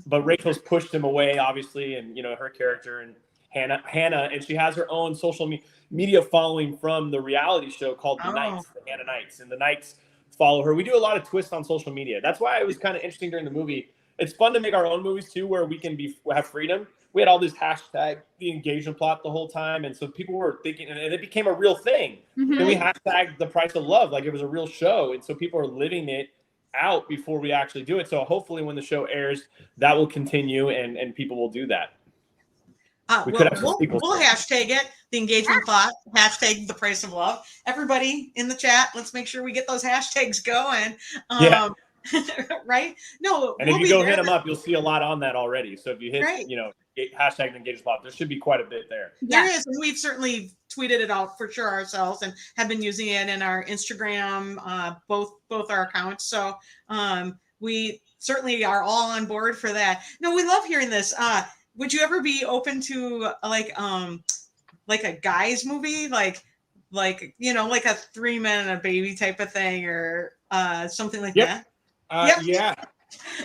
but Rachel's pushed him away, obviously, and her character and Hannah, and she has her own social media following from the reality show called The Knights, the Hannah Knights, and the Knights follow her. We do a lot of twists on social media. That's why it was kind of interesting during the movie. It's fun to make our own movies too, where we can have freedom. We had all this hashtag the engagement plot the whole time, and so people were thinking, and it became a real thing. Then we hashtagged The Price of Love, like it was a real show, and so people are living it out before we actually do it. So hopefully when the show airs, that will continue, and people will do that. We'll hashtag it, the engagement plot, hashtag The Price of Love. Everybody in the chat, let's make sure we get those hashtags going. Right? No, and if you go hit them up, you'll see a lot on that already. So if you hit, hashtag the engagement plot, there should be quite a bit there. There is, and we've certainly tweeted it out for sure ourselves, and have been using it in our Instagram, both our accounts. So we certainly are all on board for that. No, we love hearing this. Would you ever be open to like a guys movie, like a 3 Men and a Baby type of thing, or something like that? Yeah.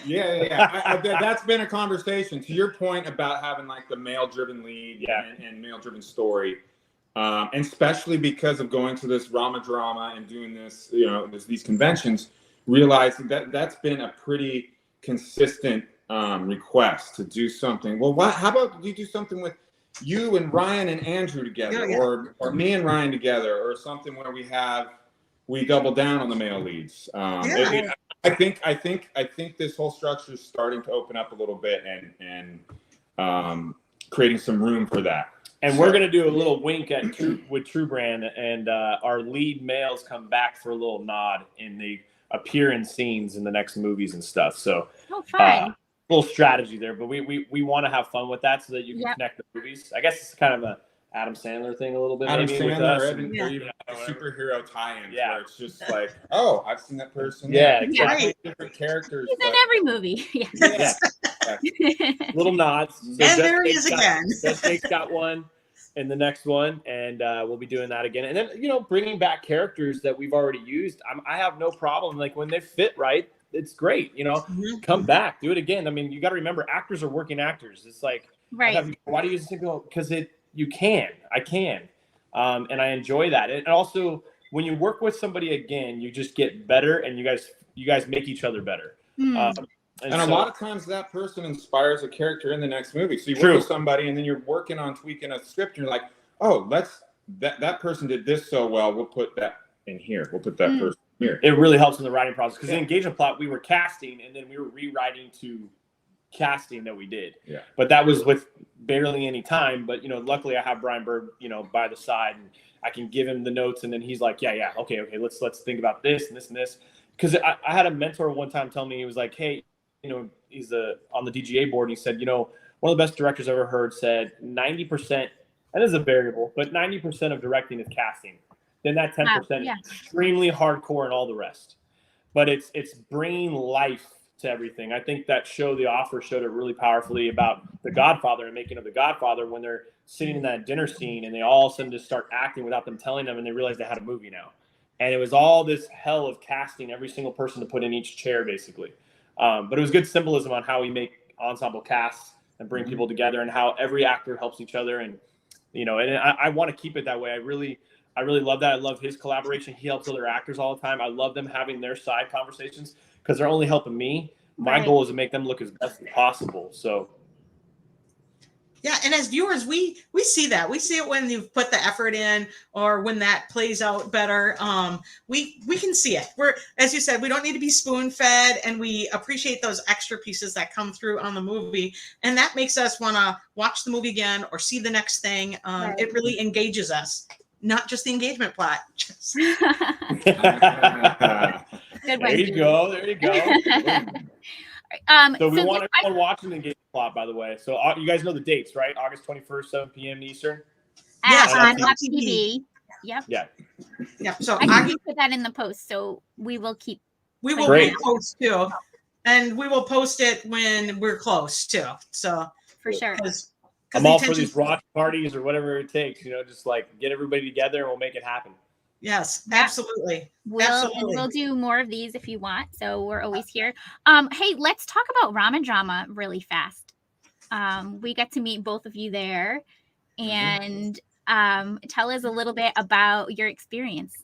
That's been a conversation. To your point about having like the male-driven lead and male-driven story, and especially because of going to this Rama drama and doing this, these conventions, realizing that that's been a pretty consistent request to do something. Well, how about you do something with you and Ryan and Andrew together, or me and Ryan together, or something where we double down on the male leads. I think this whole structure is starting to open up a little bit and creating some room for that. And we're going to do a little wink with True Brand, and our lead males come back for a little nod, and they appear in scenes in the next movies and stuff. So, fun. Little strategy there, but we want to have fun with that so that you can connect the movies. I guess it's kind of a Adam Sandler thing a little bit. Adam maybe Sandler, with us. or even superhero tie-ins where it's just like, oh, I've seen that person. Yeah, exactly. Different characters. He's in every movie. Little nods. So and there he is again. Jake's got one in the next one, and we'll be doing that again. And then bringing back characters that we've already used. I have no problem. Like when they fit right, it's great. Come back, do it again. I mean, you got to remember, actors are working actors. It's like, why do you use it? Because you can. I can, and I enjoy that. And also, when you work with somebody again, you just get better, and you guys make each other better. And a lot of times that person inspires a character in the next movie. So you work with somebody, and then you're working on tweaking a script, and you're like, oh, that person did this so well. We'll put that in here. We'll put that person here. It really helps in the writing process, because the engagement plot, we were casting, and then we were rewriting to casting that we did. Yeah. But that was with barely any time. But luckily I have Brian Bird, by the side, and I can give him the notes, and then he's like, okay, let's think about this and this and this. Because I had a mentor one time tell me, he was like, hey, he's on the DGA board, and he said, one of the best directors I've ever heard said 90%, and this is a variable, but 90% of directing is casting. Then that 10% is extremely hardcore and all the rest. But it's bringing life to everything. I think that show, The Offer, showed it really powerfully about The Godfather and making of The Godfather, when they're sitting in that dinner scene and they all of a sudden just start acting without them telling them, and they realize they had a movie now. And it was all this hell of casting every single person to put in each chair, basically. But it was good symbolism on how we make ensemble casts and bring people together, and how every actor helps each other. And and I want to keep it that way. I really love that. I love his collaboration. He helps other actors all the time. I love them having their side conversations, because they're only helping me. My goal is to make them look as best as possible. So Yeah, and as viewers, we see that. We see it when you've put the effort in, or when that plays out better. We can see it. We're, as you said, we don't need to be spoon fed, and we appreciate those extra pieces that come through on the movie, and that makes us want to watch the movie again or see the next thing. Right. It really engages us, not just the engagement plot. Good There one, you Julie. go. There you go. So we want this everyone watching the engagement plot, by the way. So you guys know the dates, right? August 21st, 7 p.m. Eastern. Yes, on on Up TV. TV. Yep. Yeah. Yeah. So I can put that in the post, so we will keep. we will Great. post too, and we will post it when we're close too. So For sure. I'm all for these watch parties or whatever it takes, just like get everybody together and we'll make it happen. Yes, Yeah. absolutely. We'll do more of these if you want. So we're always here. Hey, let's talk about Ramen Drama really fast. We got to meet both of you there, and tell us a little bit about your experience.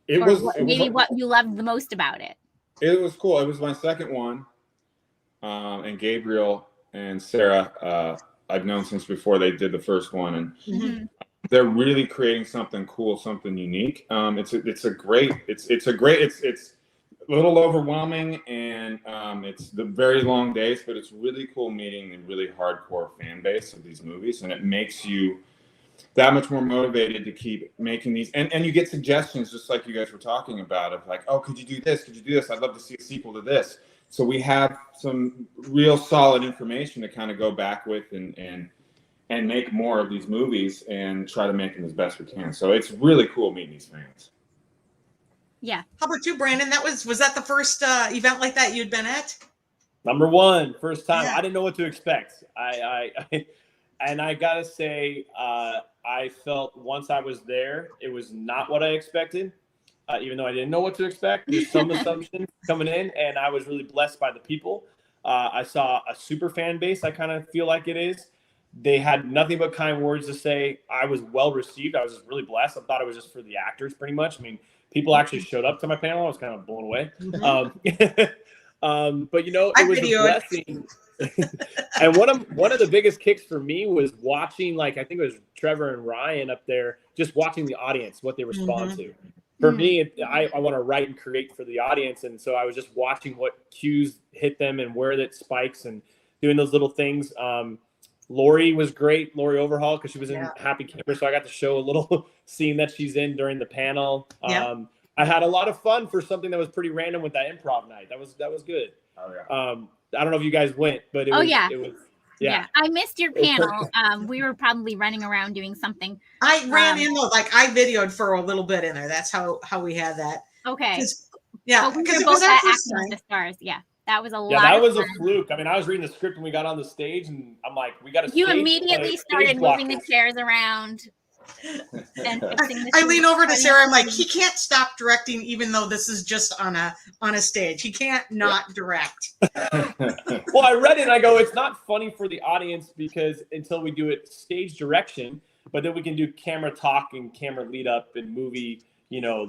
What you loved the most about it. It was cool. It was my second one, and Gabriel and Sarah, I've known since before they did the first one, and they're really creating something cool, something unique. It's a little overwhelming, and it's the very long days, but it's really cool meeting the really hardcore fan base of these movies, and it makes you that much more motivated to keep making these. And you get suggestions, just like you guys were talking about, of like, oh, could you do this? Could you do this? I'd love to see a sequel to this. So we have some real solid information to kind of go back with and make more of these movies and try to make them as best we can. So it's really cool meeting these fans. Yeah. How about you, Brandon? Was that the first event like that you'd been at? Number one, first time. Yeah. I didn't know what to expect. And I gotta say, I felt once I was there, it was not what I expected. Even though I didn't know what to expect, there's some assumptions coming in, and I was really blessed by the people. I saw a super fan base. I kind of feel like it is. They had nothing but kind words to say. I was well received. I was just really blessed. I thought it was just for the actors, pretty much. I mean, people actually showed up to my panel. I was kind of blown away. But it was a blessing. And one of the biggest kicks for me was watching, like, I think it was Trevor and Ryan up there, just watching the audience, what they respond to. For me, I want to write and create for the audience, and so I was just watching what cues hit them and where that spikes and doing those little things. Lori was great, Lori Overhaul, because she was in Happy Camper, so I got to show a little scene that she's in during the panel. I had a lot of fun for something that was pretty random with that improv night. That was good. Oh yeah. I don't know if you guys went, but it was. Yeah. I missed your panel. We were probably running around doing something. I ran in though, like I videoed for a little bit in there. That's how we had that. Okay. Yeah, but we because were it was both our at first Acting time. with the Stars. Yeah, that was a lot. Yeah, that was of a fun. fluke. I mean, I was reading the script when we got on the stage, and I'm like, we got to. You immediately started moving the chairs around. And fixing the I lean over to chairs. Sarah. I'm like, he can't stop directing, even though this is just on a stage. He can't not direct. Well, I read it and I go, it's not funny for the audience because until we do it stage direction, but then we can do camera talk and camera lead up and movie,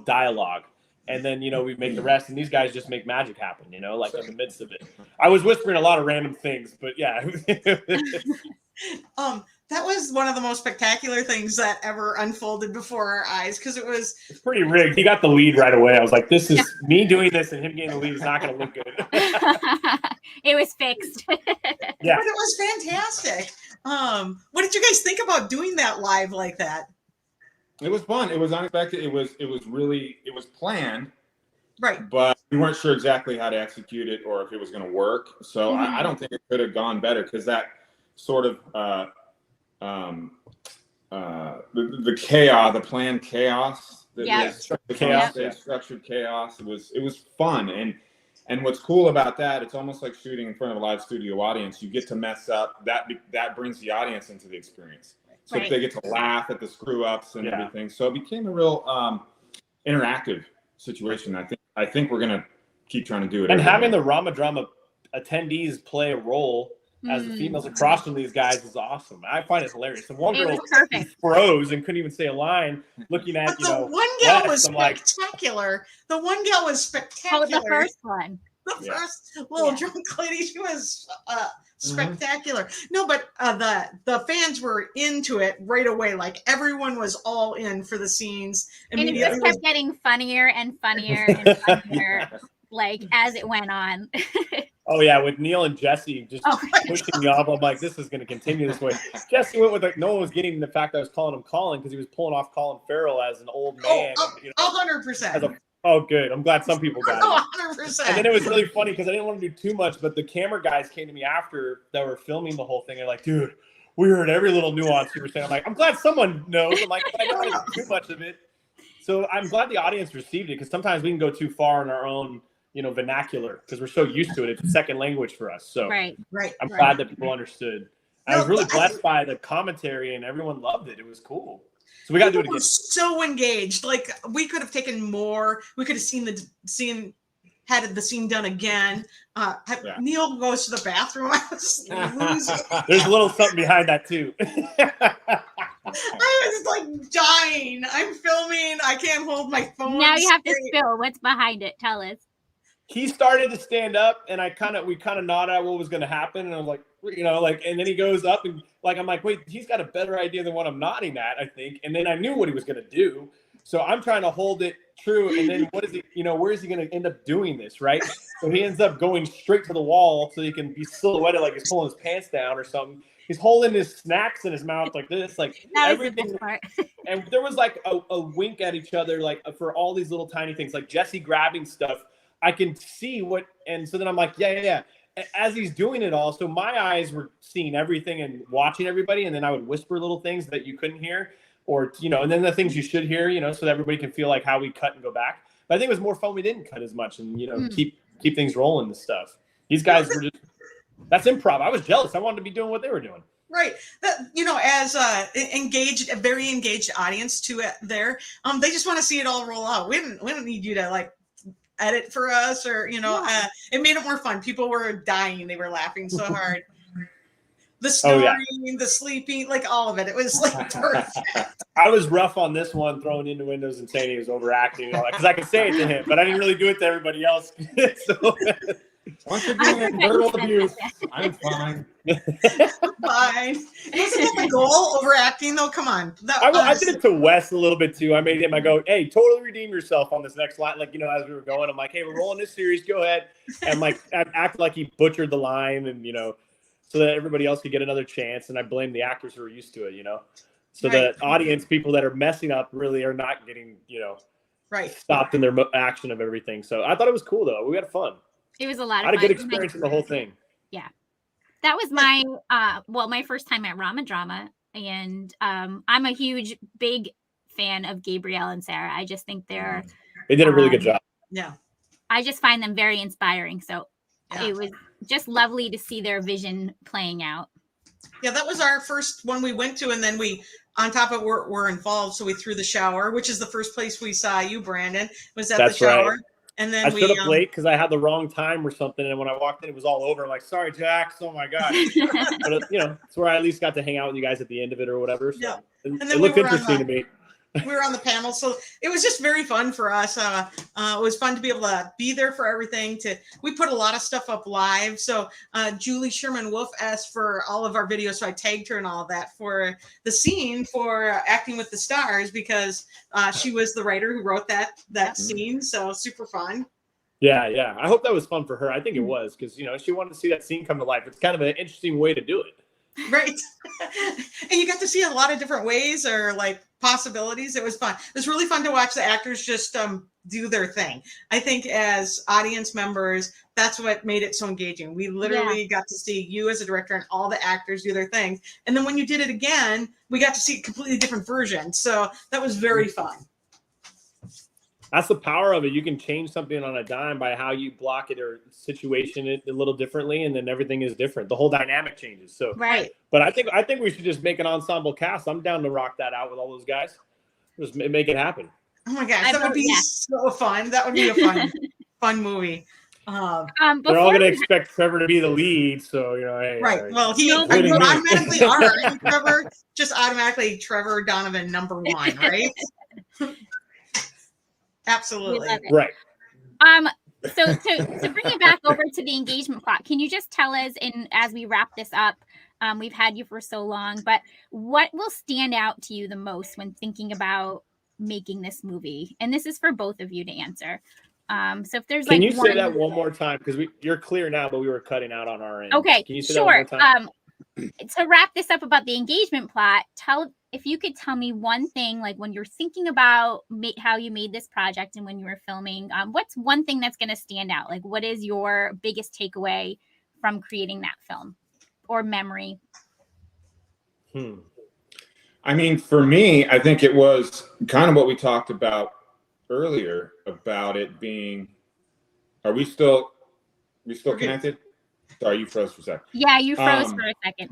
dialogue. And then, we make the rest, and these guys just make magic happen, like in the midst of it. I was whispering a lot of random things, but yeah. That was one of the most spectacular things that ever unfolded before our eyes, because it's pretty rigged. He got the lead right away. I was like, this is me doing this and him getting the lead is not going to look good. It was fixed. Yeah. But it was fantastic. What did you guys think about doing that live like that? It was fun. It was unexpected. It was planned. Right. But we weren't sure exactly how to execute it or if it was going to work. So I don't think it could have gone better, because that sort of the chaos, the planned chaos, structured chaos. It was fun, and what's cool about that, it's almost like shooting in front of a live studio audience. You get to mess up. That brings the audience into the experience, so they get to laugh at the screw ups and everything. So it became a real interactive situation. I think we're gonna keep trying to do it. And having the Rama Drama attendees play a role as the females across from these guys is awesome. I find it hilarious. The one girl froze and couldn't even say a line, looking at one gal was spectacular. The one gal was spectacular. Oh, the first one. The first little drunk lady, she was spectacular. No, but the fans were into it right away. Like everyone was all in for the scenes. And it just kept getting funnier and funnier and funnier, like as it went on. Oh yeah, with Neil and Jesse just pushing me off. I'm like, this is going to continue this way. Jesse went with like no one was getting the fact that I was calling him Colin because he was pulling off Colin Farrell as an old man. 100%. Oh, good. I'm glad some people got it. 100%. And then it was really funny because I didn't want to do too much, but the camera guys came to me after that were filming the whole thing. They're like, dude, we heard every little nuance you were saying. I'm like, I'm glad someone knows. I'm like, I don't want to do too much of it. So I'm glad the audience received it because sometimes we can go too far in our own vernacular because we're so used to it. It's a second language for us. So right. I'm glad that people understood. I was really blessed by the commentary and everyone loved it. It was cool. So we got to do it again. So engaged. Like we could have taken more. We could have had the scene done again. Neil goes to the bathroom. I was losing. There's a little something behind that too. I was like dying. I'm filming. I can't hold my phone. Now you have to spill. What's behind it? Tell us. He started to stand up, and we kind of nodded at what was going to happen, and I was like, and then he goes up, and I'm like, wait, he's got a better idea than what I'm nodding at, I think, and then I knew what he was going to do, so I'm trying to hold it true, and then what is he, where is he going to end up doing this, right? So he ends up going straight to the wall, so he can be silhouetted like he's pulling his pants down or something. He's holding his snacks in his mouth like this, like everything. And there was like a wink at each other, like for all these little tiny things, like Jesse grabbing stuff. I can see what, and so then I'm like, yeah. As he's doing it all, so my eyes were seeing everything and watching everybody, and then I would whisper little things that you couldn't hear, or and then the things you should hear, so that everybody can feel like how we cut and go back. But I think it was more fun we didn't cut as much and keep things rolling and stuff. These guys were just that's improv. I was jealous. I wanted to be doing what they were doing. Right. As a very engaged audience to it there, they just want to see it all roll out. We don't need you to like edit for us or it made it more fun. People were dying. They were laughing so hard. The snoring, the sleeping, like all of it. It was like perfect. I was rough on this one, throwing into windows and saying he was overacting and all that because I could say it to him, but I didn't really do it to everybody else. So, once again, verbal abuse. I'm fine. Fine. Wasn't that the goal? Overacting, though? Come on. I did it to Wes a little bit too. I made him. I go, hey, totally redeem yourself on this next line. Like as we were going, I'm like, hey, we're rolling this series. Go ahead, and like act like he butchered the line, and so that everybody else could get another chance. And I blame the actors who are used to it. So the audience, people that are messing up, really are not getting stopped in their action of everything. So I thought it was cool though. We had fun. It was a lot of fun. I had a good experience in the whole thing. Yeah. That was my my first time at Rama Drama. And I'm a big fan of Gabrielle and Sarah. I just think they did a really good job. Yeah. I just find them very inspiring. So it was just lovely to see their vision playing out. Yeah, that was our first one we went to. And then we, on top of it, we're involved. So we threw the shower, which is the first place we saw you, Brandon, was at the shower. Right. And then I showed up late because I had the wrong time or something. And when I walked in, it was all over. I'm like, sorry, Jax. Oh, my God. But, it's where I at least got to hang out with you guys at the end of it or whatever. So yeah. And then it looked interesting to me. We were on the panel. So it was just very fun for us. It was fun to be able to be there for everything. We put a lot of stuff up live. So Julie Sherman Wolf asked for all of our videos. So I tagged her and all of that for the scene for Acting with the Stars because she was the writer who wrote that scene. So super fun. Yeah. I hope that was fun for her. I think it was because, she wanted to see that scene come to life. It's kind of an interesting way to do it. Right. And you got to see a lot of different ways or like possibilities. It was fun. It was really fun to watch the actors just do their thing. I think as audience members, that's what made it so engaging. We literally got to see you as a director and all the actors do their things. And then when you did it again, we got to see a completely different version. So that was very fun. That's the power of it. You can change something on a dime by how you block it or situation it a little differently, and then everything is different. The whole dynamic changes. So right. But I think we should just make an ensemble cast. I'm down to rock that out with all those guys. Just make it happen. Oh my gosh, that would be so fun. That would be a fun movie. They're all going to expect Trevor to be the lead, so hey. Right. Well, he automatically are. Trevor just automatically Trevor Donovan #1, right? Absolutely. Right. So to bring it back over to the engagement plot, can you just tell us, as we wrap this up, we've had you for so long, but what will stand out to you the most when thinking about making this movie? And this is for both of you to answer. So if there's Can like you say that one more time? Because you're clear now, but we were cutting out on our end. Okay, Can you say that one more time? To wrap this up about the engagement plot, if you could tell me one thing, like when you're thinking about how you made this project and when you were filming, what's one thing that's going to stand out? Like, what is your biggest takeaway from creating that film or memory? I mean, for me, I think it was kind of what we talked about earlier about it being. Are we still connected? Sorry, you froze for a second. Yeah, you froze for a second.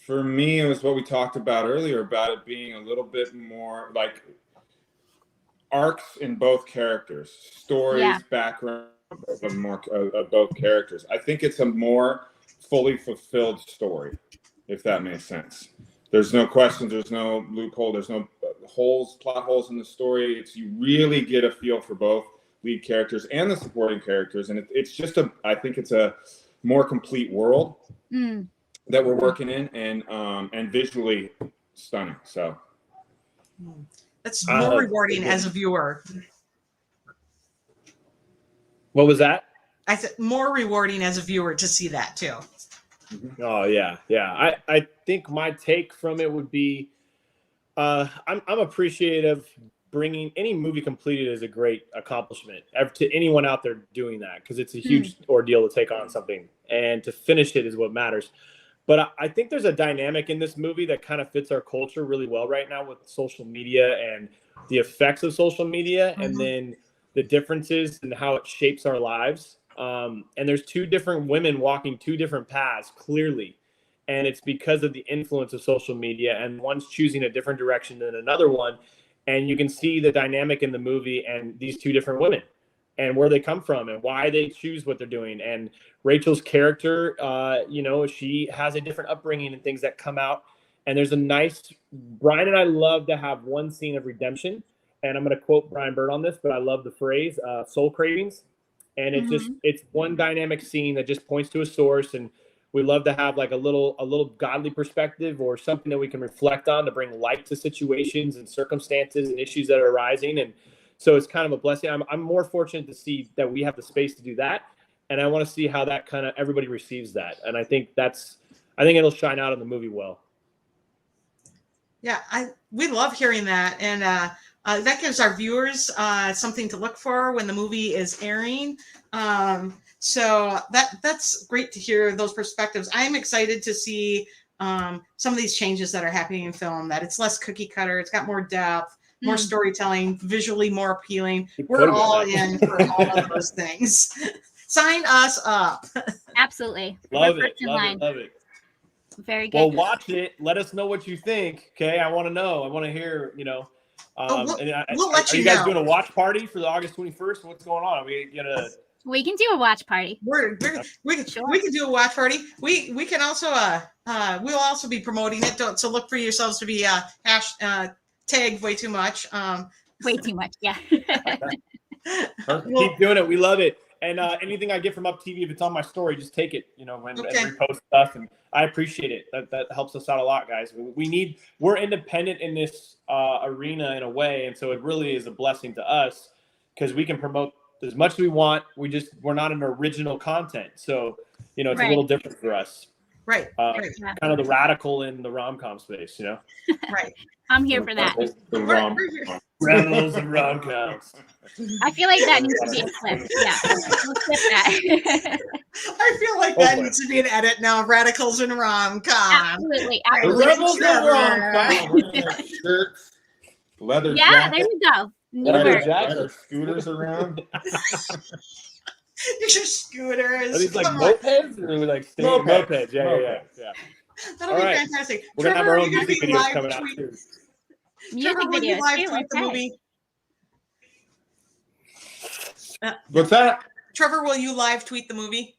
For me, it was what we talked about earlier about it being a little bit more like arcs in both characters, stories, background of both characters. I think it's a more fully fulfilled story, if that makes sense. There's no questions, there's no loophole, there's no plot holes in the story. You really get a feel for both lead characters and the supporting characters, and it's just I think it's a more complete world that we're working in, and visually stunning. So that's more rewarding as a viewer. What was that? I said more rewarding as a viewer to see that too. Oh yeah. I think my take from it would be, I'm appreciative. Bringing any movie completed is a great accomplishment to anyone out there doing that, because it's a huge ordeal to take on something, and to finish it is what matters. But I think there's a dynamic in this movie that kind of fits our culture really well right now with social media and the effects of social media, and then the differences and how it shapes our lives. And there's two different women walking two different paths, clearly. And it's because of the influence of social media, and one's choosing a different direction than another one. And you can see the dynamic in the movie and these two different women and where they come from and why they choose what they're doing. And Rachel's character, she has a different upbringing and things that come out. And there's Brian and I love to have one scene of redemption. And I'm going to quote Brian Bird on this, but I love the phrase soul cravings. And it's one dynamic scene that just points to a source. And we love to have like a little godly perspective or something that we can reflect on to bring light to situations and circumstances and issues that are arising. And so it's kind of a blessing. I'm more fortunate to see that we have the space to do that. And I want to see how that kind of everybody receives that. And I think it'll shine out in the movie well. Yeah, we love hearing that. And that gives our viewers something to look for when the movie is airing. So that's great to hear those perspectives. I'm excited to see some of these changes that are happening in film, that it's less cookie cutter. It's got more depth, more storytelling, visually more appealing. We're all in for all of those things. Sign us up. Absolutely. Love it. Very good. Well, watch it. Let us know what you think. Okay. I want to know. I want to hear, we'll let you know. Are you guys know. doing a watch party for the August 21st? What's going on? Are we gonna... We can do a watch party. We can do a watch party. We can also we'll also be promoting it. So look for yourselves to be tagged way too much. Way too much, yeah. Keep doing it. We love it. And anything I get from Up TV, if it's on my story, just take it. And repost stuff. And I appreciate it. That helps us out a lot, guys. We're independent in this arena in a way, and so it really is a blessing to us because we can promote as much as we want. We're not an original content, so it's a little different for us. Right. Kind of the radical in the rom-com space, Right. I'm here for that. Radicals and rom-coms. I feel like that needs to be a clip. Yeah, we'll clip that. I feel like that needs to be an edit now. Radicals and rom-com. Absolutely. The rebels and rom-com. Shirts, leather jackets. There you go. Leather jackets, scooters around. Your scooters. Are these like mopeds or like mopeds? Yeah. That'll be fantastic. We're gonna have our own music videos coming out too. Music videos. Live tweet the movie. What's that? Trevor, will you live tweet the movie?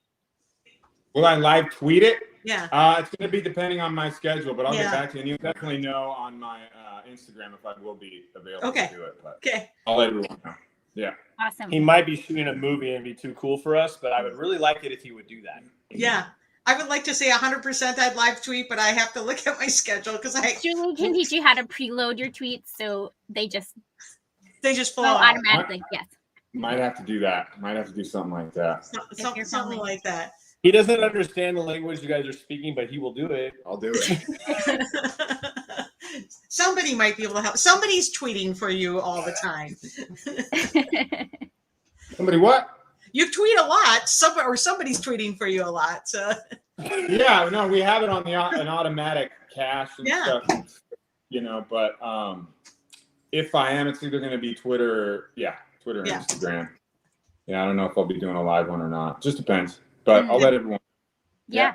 Will I live tweet it? Yeah. It's going to be depending on my schedule, but I'll get back to you. And you'll definitely know on my Instagram if I will be available to do it. But Okay. I'll let everyone know. Yeah. Awesome. He might be shooting a movie and be too cool for us, but I would really like it if he would do that. Yeah. I would like to say 100% I'd live tweet, but I have to look at my schedule because Julie can teach you how to preload your tweets so they just flow go out. automatically. Yes. Might have to do that. Might have to do something like that. Something like that. He doesn't understand the language you guys are speaking, but he will do it. I'll do it. Somebody might be able to help. Somebody's tweeting for you all the time. Somebody what? You tweet a lot. Somebody's tweeting for you a lot. So. Yeah, no, we have it on an automatic cache and stuff. You know, but if I am, it's either going to be Twitter. Yeah, Twitter and Instagram. Yeah, I don't know if I'll be doing a live one or not. Just depends. But I'll let everyone. Yeah.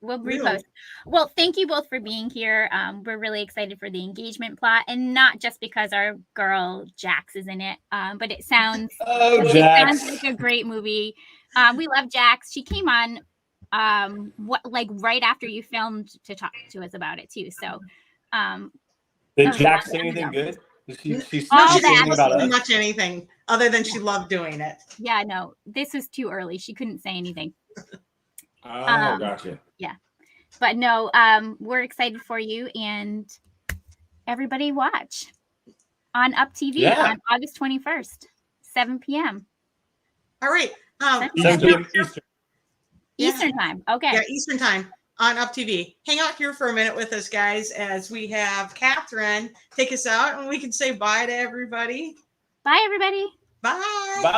We'll repost. Well, thank you both for being here. We're really excited for the engagement plot, and not just because our girl Jax is in it, but it sounds like a great movie. We love Jax. She came on right after you filmed to talk to us about it too. So did Jax say anything good? She pretty much anything other than she loved doing it. Yeah, no, this was too early. She couldn't say anything. Oh, gotcha. Yeah. But no, we're excited for you, and everybody watch on Up TV on August 21st, 7 p.m. All right. 7 p.m. Eastern time. Okay. Yeah, Eastern time on Up TV. Hang out here for a minute with us, guys, as we have Catherine take us out, and we can say bye to everybody. Bye, everybody. Bye. Bye.